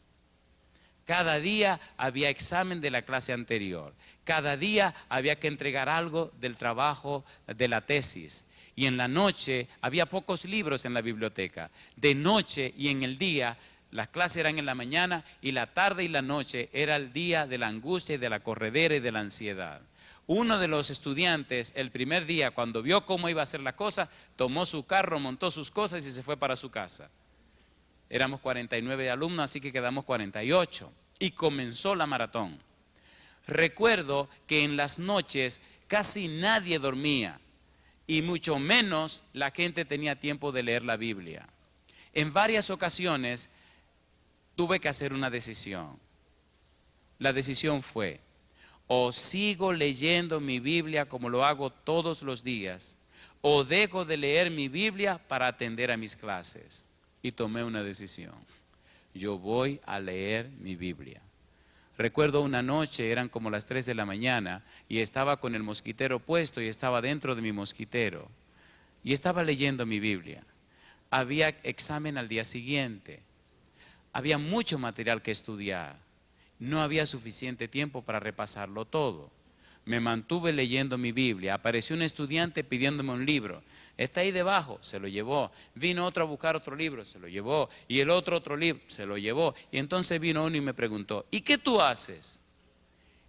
Cada día había examen de la clase anterior. Cada día había que entregar algo del trabajo de la tesis. Y en la noche había pocos libros en la biblioteca. De noche y en el día, las clases eran en la mañana y la tarde y la noche era el día de la angustia y de la corredera y de la ansiedad. Uno de los estudiantes, el primer día, cuando vio cómo iba a ser la cosa, tomó su carro, montó sus cosas y se fue para su casa. Éramos 49 alumnos, así que quedamos 48. Y comenzó la maratón. Recuerdo que en las noches casi nadie dormía. Y mucho menos la gente tenía tiempo de leer la Biblia. En varias ocasiones tuve que hacer una decisión. La decisión fue: o sigo leyendo mi Biblia como lo hago todos los días, o dejo de leer mi Biblia para atender a mis clases. Y tomé una decisión. Yo voy a leer mi Biblia. Recuerdo una noche, eran como las 3 de la mañana, y estaba con el mosquitero puesto y estaba dentro de mi mosquitero. Y estaba leyendo mi Biblia. Había examen al día siguiente. Había mucho material que estudiar. No había suficiente tiempo para repasarlo todo. Me mantuve leyendo mi Biblia. Apareció un estudiante pidiéndome un libro. Está ahí debajo, se lo llevó. Vino otro a buscar otro libro, se lo llevó. Y el otro libro, se lo llevó. Y entonces vino uno y me preguntó: ¿y qué tú haces?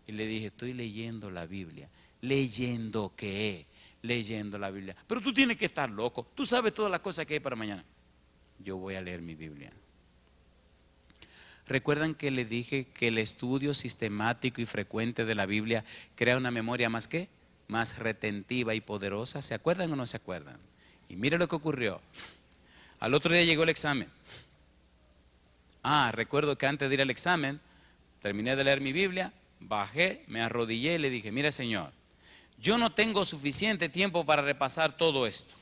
Y le dije: estoy leyendo la Biblia. ¿Leyendo qué? Leyendo la Biblia. Pero tú tienes que estar loco. Tú sabes todas las cosas que hay para mañana. Yo voy a leer mi Biblia. ¿Recuerdan que le dije que el estudio sistemático y frecuente de la Biblia crea una memoria más qué? Más retentiva y poderosa? ¿Se acuerdan o no se acuerdan? Y mire lo que ocurrió. Al otro día llegó el examen. Recuerdo que antes de ir al examen, terminé de leer mi Biblia, bajé, me arrodillé y le dije: mira, Señor, yo no tengo suficiente tiempo para repasar todo esto,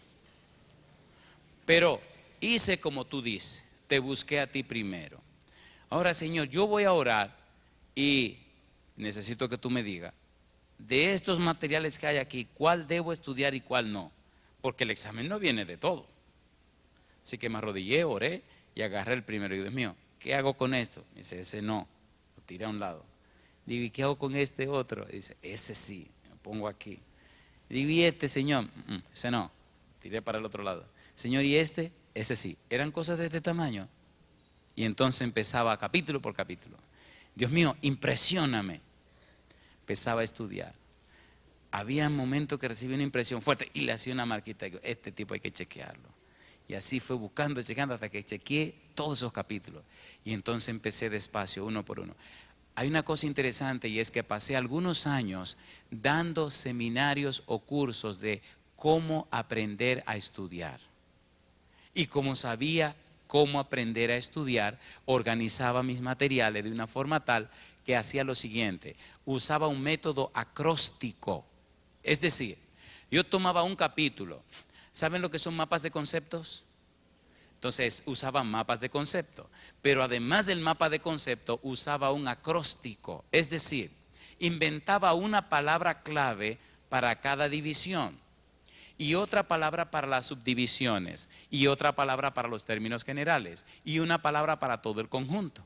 pero hice como tú dices, te busqué a ti primero. Ahora, Señor, yo voy a orar y necesito que tú me digas, de estos materiales que hay aquí, ¿cuál debo estudiar y cuál no? Porque el examen no viene de todo. Así que me arrodillé, oré y agarré el primero. Y Dios mío, ¿qué hago con esto? Me dice: ese no, lo tiré a un lado. Digo, ¿y qué hago con este otro? Dice, ese sí, lo pongo aquí. Digo, ¿y este, señor? Ese no, tiré para el otro lado. Señor, ¿y este? Ese sí. Eran cosas de este tamaño. Y entonces empezaba capítulo por capítulo. Dios mío, impresióname. Empezaba a estudiar. Había momentos que recibí una impresión fuerte y le hacía una marquita. Digo, este tipo hay que chequearlo. Y así fue buscando, checando hasta que chequeé todos esos capítulos. Y entonces empecé despacio, uno por uno. Hay una cosa interesante y es que pasé algunos años dando seminarios o cursos de cómo aprender a estudiar. Y como sabía cómo aprender a estudiar, organizaba mis materiales de una forma tal que hacía lo siguiente: usaba un método acróstico. Es decir, yo tomaba un capítulo. ¿Saben lo que son mapas de conceptos? Entonces usaba mapas de concepto, pero además del mapa de concepto usaba un acróstico, es decir, inventaba una palabra clave para cada división y otra palabra para las subdivisiones y otra palabra para los términos generales y una palabra para todo el conjunto.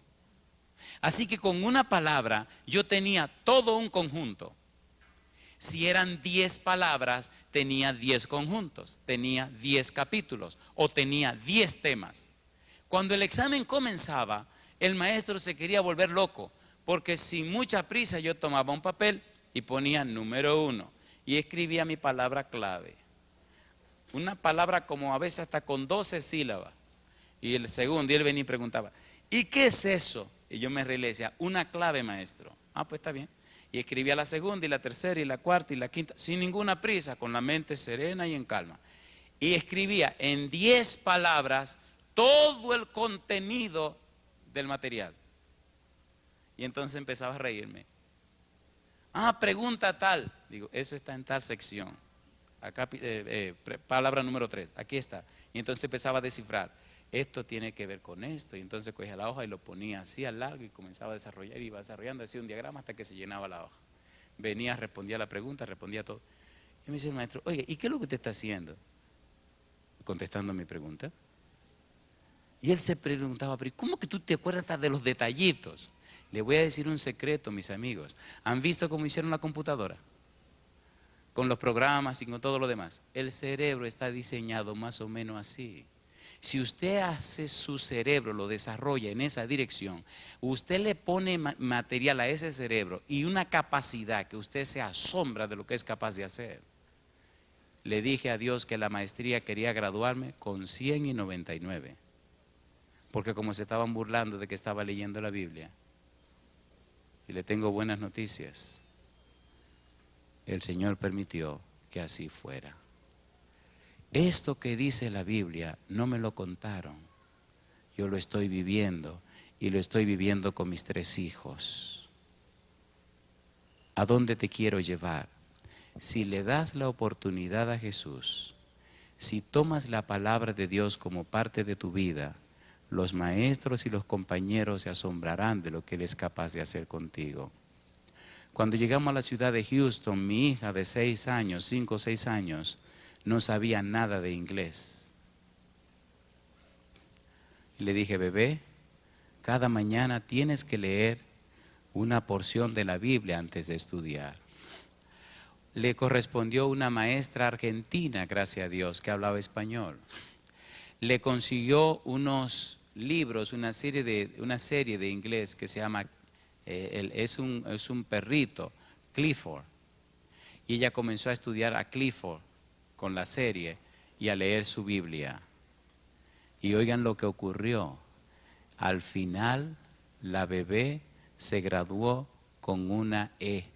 Así que con una palabra yo tenía todo un conjunto. Si eran 10 palabras, tenía 10 conjuntos, tenía 10 capítulos o tenía 10 temas. Cuando el examen comenzaba, el maestro se quería volver loco, porque sin mucha prisa yo tomaba un papel y ponía número 1 y escribía mi palabra clave. Una palabra como a veces hasta con 12 sílabas. Y el segundo, y él venía y preguntaba, ¿y qué es eso? Y yo me reí y le decía, una clave, maestro. Ah, pues está bien. Y escribía la segunda y la tercera y la cuarta y la quinta, sin ninguna prisa, con la mente serena y en calma. Y escribía en 10 palabras todo el contenido del material. Y entonces empezaba a reírme. Ah, pregunta tal. Digo, eso está en tal sección. Acá, palabra número 3, aquí está. Y entonces empezaba a descifrar. Esto tiene que ver con esto. Y entonces cogía la hoja y lo ponía así al largo y comenzaba a desarrollar. Y iba desarrollando así un diagrama hasta que se llenaba la hoja. Venía, respondía la pregunta, respondía todo. Y me dice el maestro, oye, ¿y qué es lo que usted está haciendo? Contestando mi pregunta. Y él se preguntaba, pero ¿cómo que tú te acuerdas de los detallitos? Le voy a decir un secreto, mis amigos. ¿Han visto cómo hicieron la computadora? Con los programas y con todo lo demás. El cerebro está diseñado más o menos así. Si usted hace su cerebro, lo desarrolla en esa dirección, usted le pone material a ese cerebro y una capacidad que usted se asombra de lo que es capaz de hacer. Le dije a Dios que la maestría quería graduarme con 100 y 99, porque como se estaban burlando de que estaba leyendo la Biblia, y le tengo buenas noticias, el Señor permitió que así fuera. Esto que dice la Biblia no me lo contaron, yo lo estoy viviendo y lo estoy viviendo con mis 3 hijos. ¿A dónde te quiero llevar? Si le das la oportunidad a Jesús, si tomas la palabra de Dios como parte de tu vida, los maestros y los compañeros se asombrarán de lo que Él es capaz de hacer contigo. Cuando llegamos a la ciudad de Houston, mi hija de 6 años, 5 o 6 años, no sabía nada de inglés. Y le dije, bebé, cada mañana tienes que leer una porción de la Biblia antes de estudiar. Le correspondió una maestra argentina, gracias a Dios, que hablaba español. Le consiguió unos libros, una serie de inglés que se llama, es un perrito, Clifford. Y ella comenzó a estudiar a Clifford con la serie y a leer su Biblia. Y oigan lo que ocurrió. Al final, la bebé se graduó con una E.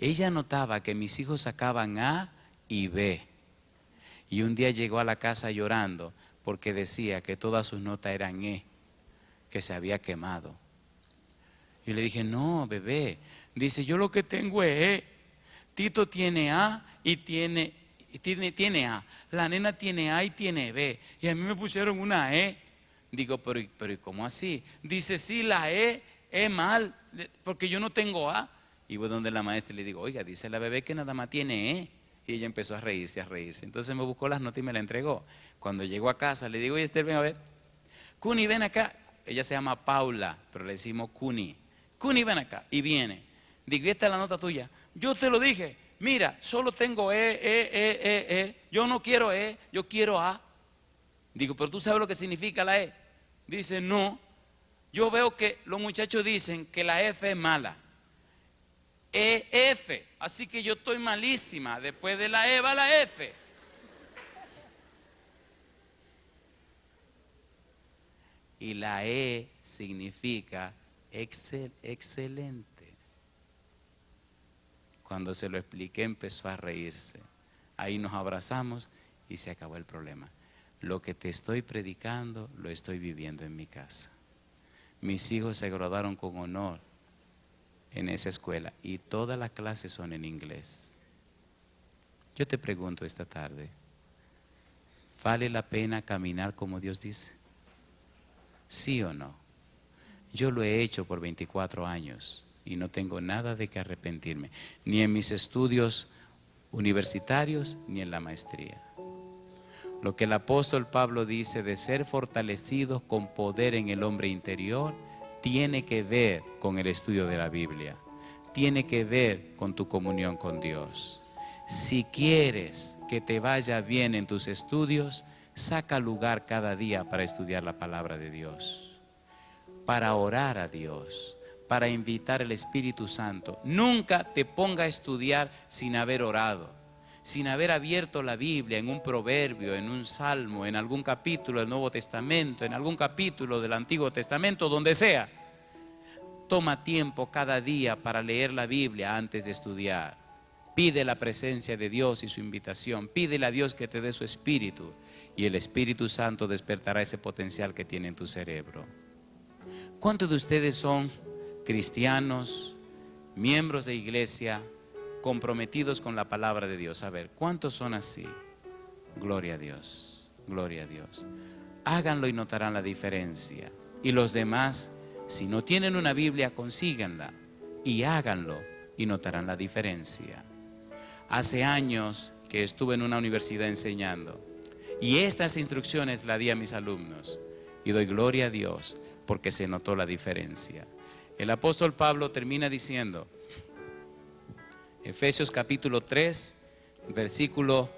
Ella notaba que mis hijos sacaban A y B. Y un día llegó a la casa llorando porque decía que todas sus notas eran E, que se había quemado. Y le dije, no, bebé. Dice, yo lo que tengo es E. Tito tiene A y tiene A. La nena tiene A y tiene B. Y a mí me pusieron una E. Digo, pero ¿y cómo así? Dice, sí, la E es mal, porque yo no tengo A. Y voy donde la maestra y le digo, oiga, dice la bebé que nada más tiene E. Y ella empezó a reírse, a reírse. Entonces me buscó las notas y me la entregó. Cuando llegó a casa le digo, oye, Esther, ven a ver. Cuni, ven acá. Ella se llama Paula, pero le decimos Cuni. Cuni, ven acá. Y viene. Digo, esta es la nota tuya. Yo te lo dije. Mira, solo tengo E. Yo no quiero E, yo quiero A. Digo, pero tú sabes lo que significa la E. Dice, no. Yo veo que los muchachos dicen que la F es mala. EF. Así que yo estoy malísima. Después de la E va la F. Y la E significa excelente. Cuando se lo expliqué empezó a reírse. Ahí nos abrazamos y se acabó el problema. Lo que te estoy predicando lo estoy viviendo en mi casa. Mis hijos se graduaron con honor en esa escuela y todas las clases son en inglés. Yo te pregunto esta tarde, ¿vale la pena caminar como Dios dice? ¿Sí o no? Yo lo he hecho por 24 años y no tengo nada de que arrepentirme, ni en mis estudios universitarios ni en la maestría. Lo que el apóstol Pablo dice de ser fortalecidos con poder en el hombre interior tiene que ver con el estudio de la Biblia, tiene que ver con tu comunión con Dios. Si quieres que te vaya bien en tus estudios, saca lugar cada día para estudiar la palabra de Dios, para orar a Dios, para invitar al Espíritu Santo. Nunca te ponga a estudiar sin haber orado, sin haber abierto la Biblia en un proverbio, en un salmo, en algún capítulo del Nuevo Testamento, en algún capítulo del Antiguo Testamento, donde sea. Toma tiempo cada día para leer la Biblia antes de estudiar. Pide la presencia de Dios y su invitación. Pídele a Dios que te dé su Espíritu y el Espíritu Santo despertará ese potencial que tiene en tu cerebro. ¿Cuántos de ustedes son cristianos, miembros de iglesia, comprometidos con la palabra de Dios? A ver, ¿cuántos son así? Gloria a Dios, gloria a Dios. Háganlo y notarán la diferencia. Y los demás, si no tienen una Biblia, consíganla y háganlo y notarán la diferencia. Hace años que estuve en una universidad enseñando y estas instrucciones las di a mis alumnos y doy gloria a Dios porque se notó la diferencia. El apóstol Pablo termina diciendo, Efesios capítulo 3, versículo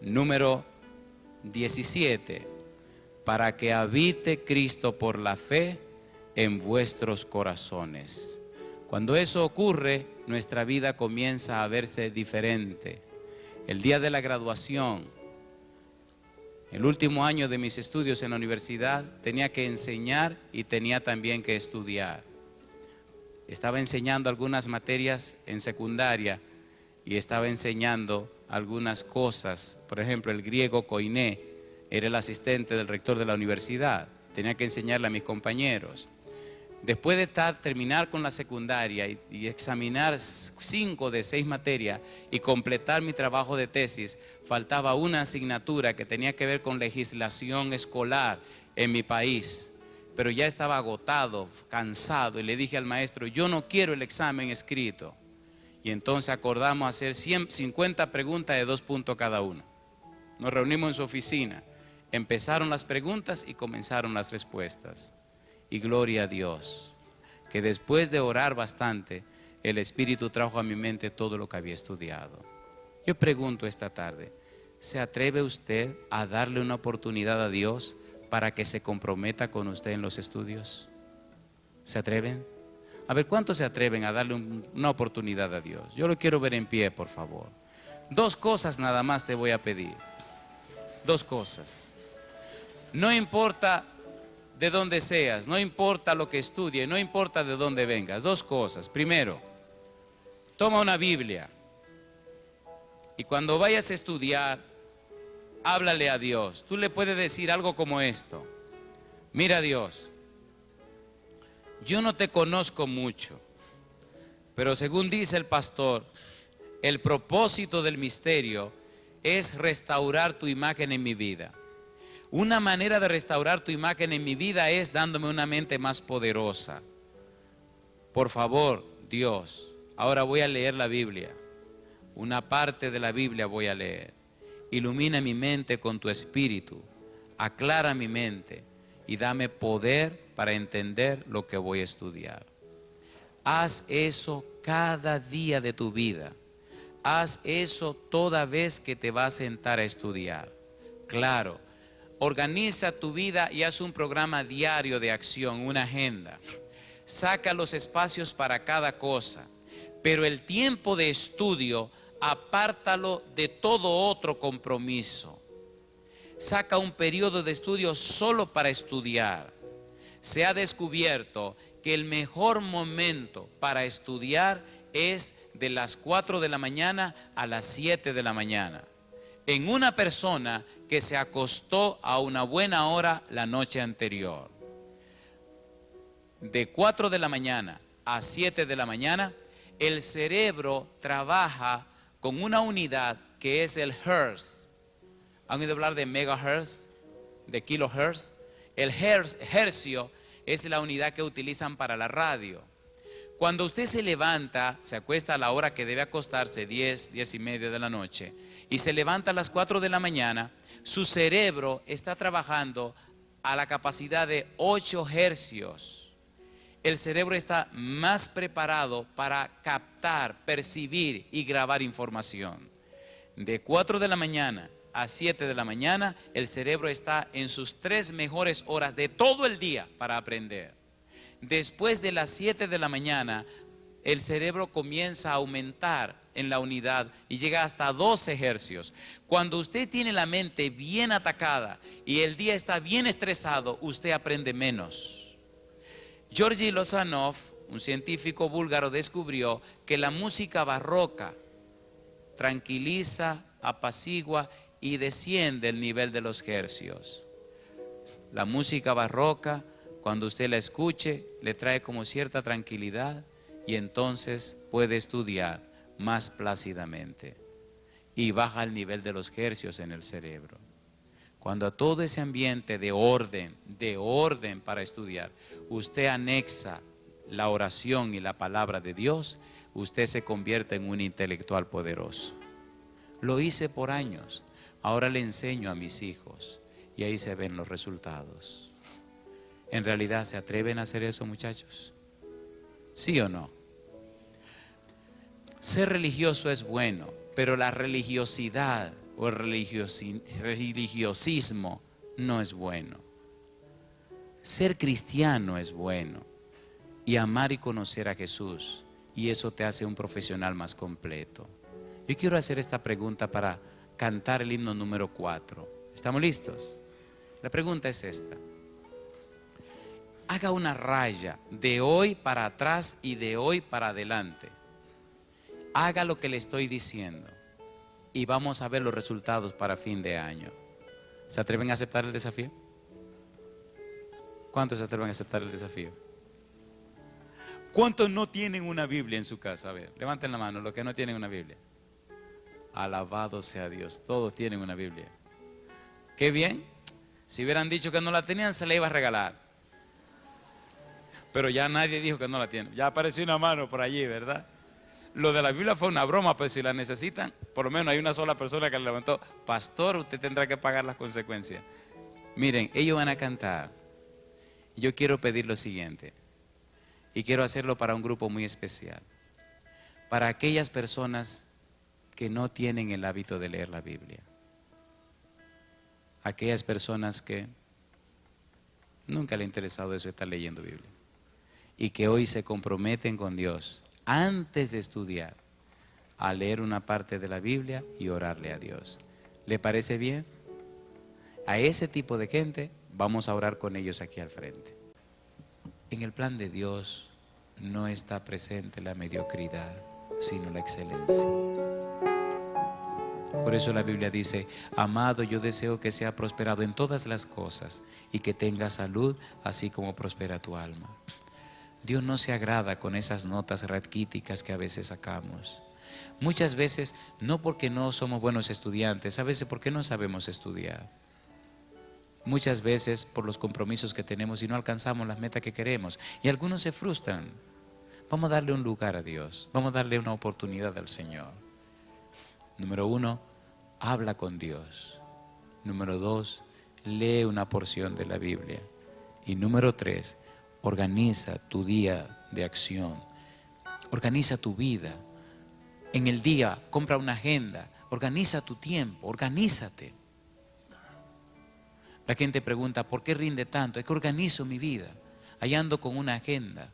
número 17, para que habite Cristo por la fe en vuestros corazones. Cuando eso ocurre, nuestra vida comienza a verse diferente. El día de la graduación, el último año de mis estudios en la universidad, tenía que enseñar y tenía también que estudiar. Estaba enseñando algunas materias en secundaria y estaba enseñando algunas cosas. Por ejemplo, el griego koiné, era el asistente del rector de la universidad. Tenía que enseñarle a mis compañeros. Después de terminar con la secundaria y examinar 5 de 6 materias y completar mi trabajo de tesis, faltaba una asignatura que tenía que ver con legislación escolar en mi país. Pero ya estaba agotado, cansado, y le dije al maestro, yo no quiero el examen escrito. Y entonces acordamos hacer 50 preguntas de 2 puntos cada uno. Nos reunimos en su oficina, empezaron las preguntas y comenzaron las respuestas. Y gloria a Dios, que después de orar bastante, el Espíritu trajo a mi mente todo lo que había estudiado. Yo pregunto esta tarde, ¿se atreve usted a darle una oportunidad a Dios para que se comprometa con usted en los estudios? ¿Se atreven? A ver, ¿cuántos se atreven a darle una oportunidad a Dios? Yo lo quiero ver en pie, por favor. 2 cosas nada más te voy a pedir. 2 cosas. No importa de dónde seas, no importa lo que estudies, no importa de dónde vengas. 2 cosas. Primero, toma una Biblia y cuando vayas a estudiar, háblale a Dios. Tú le puedes decir algo como esto: mira, Dios, yo no te conozco mucho, pero según dice el pastor, el propósito del misterio es restaurar tu imagen en mi vida. Una manera de restaurar tu imagen en mi vida es dándome una mente más poderosa. Por favor, Dios, ahora voy a leer la Biblia. Una parte de la Biblia voy a leer. Ilumina mi mente con tu espíritu. Aclara mi mente y dame poder para entender lo que voy a estudiar. Haz eso cada día de tu vida. Haz eso toda vez que te vas a sentar a estudiar. Claro, organiza tu vida y haz un programa diario de acción, una agenda. Saca los espacios para cada cosa, pero el tiempo de estudio, apártalo de todo otro compromiso. Saca un periodo de estudio solo para estudiar. Se ha descubierto que el mejor momento para estudiar es de las 4 de la mañana a las 7 de la mañana. En una persona que se acostó a una buena hora la noche anterior. De 4 de la mañana a 7 de la mañana, el cerebro trabaja con una unidad que es el hertz. ¿Han oído hablar de megahertz? ¿De kilohertz? El hercio es la unidad que utilizan para la radio. Cuando usted se levanta, se acuesta a la hora que debe acostarse, 10, 10 y media de la noche, y se levanta a las 4 de la mañana, su cerebro está trabajando a la capacidad de 8 hercios. El cerebro está más preparado para captar, percibir y grabar información. De 4 de la mañana a 7 de la mañana, el cerebro está en sus 3 mejores horas de todo el día para aprender. Después de las 7 de la mañana, el cerebro comienza a aumentar en la unidad y llega hasta 12 hercios. Cuando usted tiene la mente bien atacada y el día está bien estresado, usted aprende menos. Georgi Lozanov, un científico búlgaro, descubrió que la música barroca tranquiliza, apacigua y desciende el nivel de los hercios. La música barroca, cuando usted la escuche, le trae como cierta tranquilidad y entonces puede estudiar más plácidamente y baja el nivel de los hercios en el cerebro. Cuando a todo ese ambiente de orden para estudiar, usted anexa la oración y la palabra de Dios, usted se convierte en un intelectual poderoso. Lo hice por años, ahora le enseño a mis hijos y ahí se ven los resultados. ¿En realidad se atreven a hacer eso, muchachos? ¿Sí o no? Ser religioso es bueno, pero la religiosidad o el religiosismo no es bueno. Ser cristiano es bueno y amar y conocer a Jesús, y eso te hace un profesional más completo. Yo quiero hacer esta pregunta para cantar el himno número 4. ¿Estamos listos? La pregunta es esta. Haga una raya de hoy para atrás y de hoy para adelante. Haga lo que le estoy diciendo y vamos a ver los resultados para fin de año. ¿Se atreven a aceptar el desafío? ¿Cuántos se atreven a aceptar el desafío? ¿Cuántos no tienen una Biblia en su casa? A ver, levanten la mano los que no tienen una Biblia. Alabado sea Dios, todos tienen una Biblia. Qué bien. Si hubieran dicho que no la tenían, se la iba a regalar. Pero ya nadie dijo que no la tiene. Ya apareció una mano por allí, ¿verdad? Lo de la Biblia fue una broma, pues si la necesitan, por lo menos hay una sola persona que le levantó. Pastor, usted tendrá que pagar las consecuencias. Miren, ellos van a cantar. Yo quiero pedir lo siguiente. Y quiero hacerlo para un grupo muy especial. Para aquellas personas que no tienen el hábito de leer la Biblia. Aquellas personas que nunca le ha interesado eso de estar leyendo Biblia. Y que hoy se comprometen con Dios antes de estudiar a leer una parte de la Biblia y orarle a Dios. ¿Le parece bien? A ese tipo de gente vamos a orar con ellos aquí al frente. En el plan de Dios no está presente la mediocridad, sino la excelencia. Por eso la Biblia dice: amado, yo deseo que sea prosperado en todas las cosas y que tenga salud, así como prospera tu alma. Dios no se agrada con esas notas raquíticas que a veces sacamos. Muchas veces no porque no somos buenos estudiantes, a veces porque no sabemos estudiar. Muchas veces por los compromisos que tenemos y no alcanzamos las metas que queremos. Y algunos se frustran. Vamos a darle un lugar a Dios. Vamos a darle una oportunidad al Señor. Número 1, habla con Dios. Número 2, lee una porción de la Biblia. Y número 3, organiza tu día de acción. Organiza tu vida. En el día, compra una agenda. Organiza tu tiempo, organízate. La gente pregunta, ¿por qué rinde tanto? Es que organizo mi vida. Ahí ando con una agenda.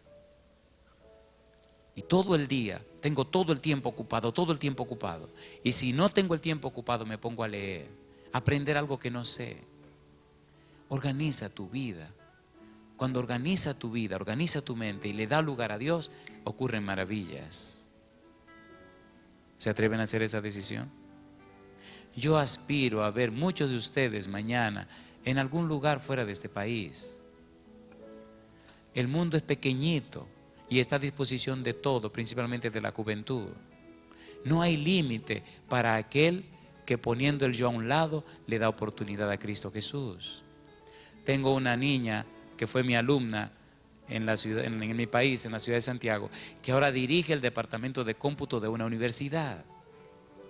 Y todo el día, tengo todo el tiempo ocupado, todo el tiempo ocupado. Y si no tengo el tiempo ocupado, me pongo a leer, a aprender algo que no sé. Organiza tu vida. Cuando organiza tu vida, organiza tu mente y le da lugar a Dios, ocurren maravillas. ¿Se atreven a hacer esa decisión? Yo aspiro a ver muchos de ustedes mañana en algún lugar fuera de este país. El mundo es pequeñito y está a disposición de todo, principalmente de la juventud. No hay límite para aquel que poniendo el yo a un lado le da oportunidad a Cristo Jesús. Tengo una niña que fue mi alumna en la ciudad, en mi país, en la ciudad de Santiago, que ahora dirige el departamento de cómputo de una universidad.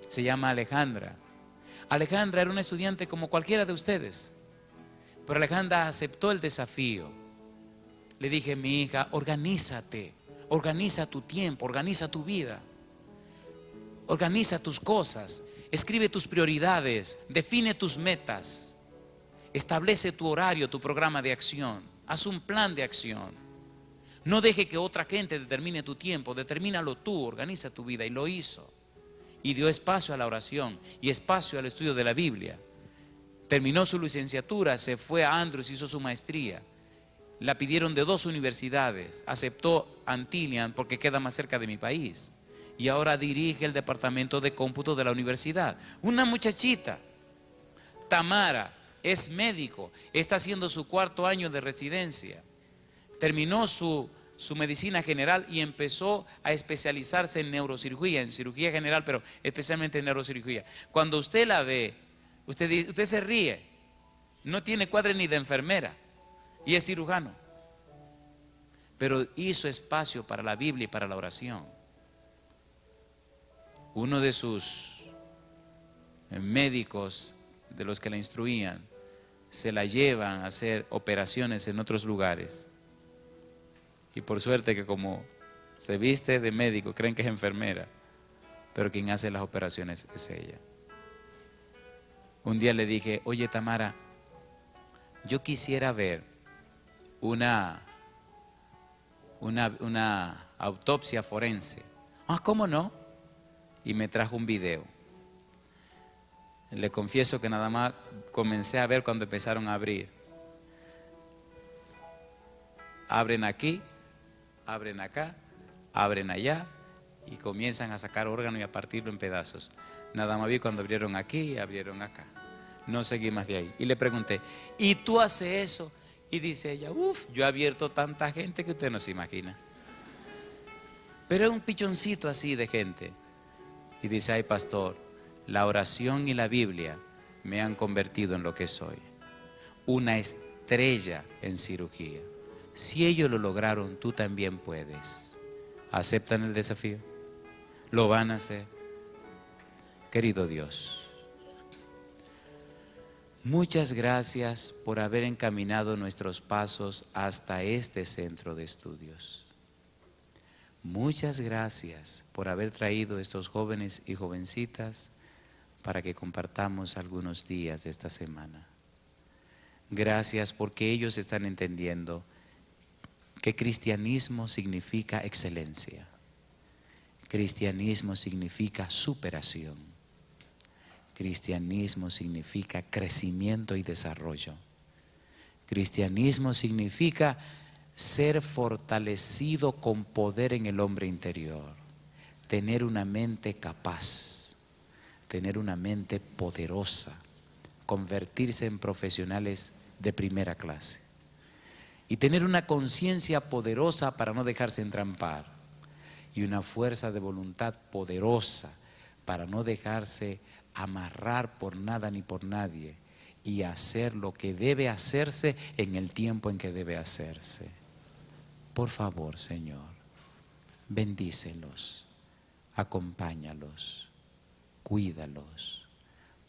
Se llama Alejandra. Alejandra era una estudiante como cualquiera de ustedes, pero Alejandra aceptó el desafío. Le dije, mi hija, organízate, organiza tu tiempo, organiza tu vida, organiza tus cosas, escribe tus prioridades, define tus metas, establece tu horario, tu programa de acción, haz un plan de acción. No deje que otra gente determine tu tiempo, determínalo tú, organiza tu vida. Y lo hizo. Y dio espacio a la oración y espacio al estudio de la Biblia. Terminó su licenciatura, se fue a Andrews, hizo su maestría. La pidieron de 2 universidades, aceptó Antilian porque queda más cerca de mi país. Y ahora dirige el departamento de cómputo de la universidad. Una muchachita, Tamara, es médico, está haciendo su 4º año de residencia. Terminó su medicina general y empezó a especializarse en neurocirugía, en cirugía general, pero especialmente en neurocirugía. Cuando usted la ve, usted se ríe, no tiene cuadre ni de enfermera y es cirujano, pero hizo espacio para la Biblia y para la oración. Uno de sus médicos, de los que la instruían, se la llevan a hacer operaciones en otros lugares. Y por suerte que como se viste de médico, creen que es enfermera, pero quien hace las operaciones es ella. Un día le dije, oye Tamara, yo quisiera ver una autopsia forense. Ah, ¿cómo no? Y me trajo un video. Le confieso que nada más comencé a ver cuando empezaron a abrir. Abren aquí, abren acá, abren allá y comienzan a sacar órganos y a partirlo en pedazos. Nada más vi cuando abrieron aquí y abrieron acá. No seguí más de ahí. Y le pregunté, ¿y tú haces eso? Y dice ella, yo he abierto tanta gente que usted no se imagina. Pero es un pichoncito así de gente. Y dice, ay pastor, la oración y la Biblia me han convertido en lo que soy. Una estrella en cirugía. Si ellos lo lograron, tú también puedes. ¿Aceptan el desafío? ¿Lo van a hacer? Querido Dios, muchas gracias por haber encaminado nuestros pasos hasta este centro de estudios. Muchas gracias por haber traído estos jóvenes y jovencitas para que compartamos algunos días de esta semana. Gracias porque ellos están entendiendo que cristianismo significa excelencia. Cristianismo significa superación. Cristianismo significa crecimiento y desarrollo. Cristianismo significa ser fortalecido con poder en el hombre interior. Tener una mente capaz, tener una mente poderosa, convertirse en profesionales de primera clase. Y tener una conciencia poderosa para no dejarse entrampar. Y una fuerza de voluntad poderosa para no dejarse amarrar por nada ni por nadie. Y hacer lo que debe hacerse en el tiempo en que debe hacerse. Por favor, Señor, bendícelos, acompáñalos, cuídalos,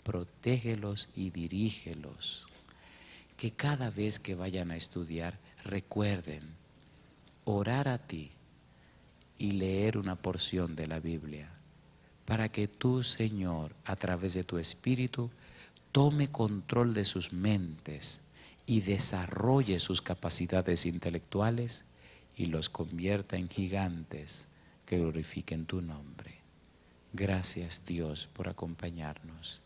protégelos y dirígelos. Que cada vez que vayan a estudiar, recuerden orar a ti y leer una porción de la Biblia, para que tú, Señor, a través de tu Espíritu, tome control de sus mentes y desarrolle sus capacidades intelectuales y los convierta en gigantes que glorifiquen tu nombre. Gracias, Dios, por acompañarnos.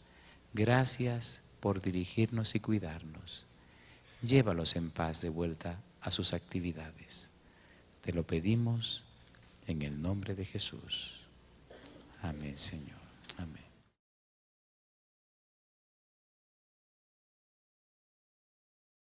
Gracias por dirigirnos y cuidarnos. Llévalos en paz de vuelta a sus actividades. Te lo pedimos en el nombre de Jesús. Amén, Señor. Amén.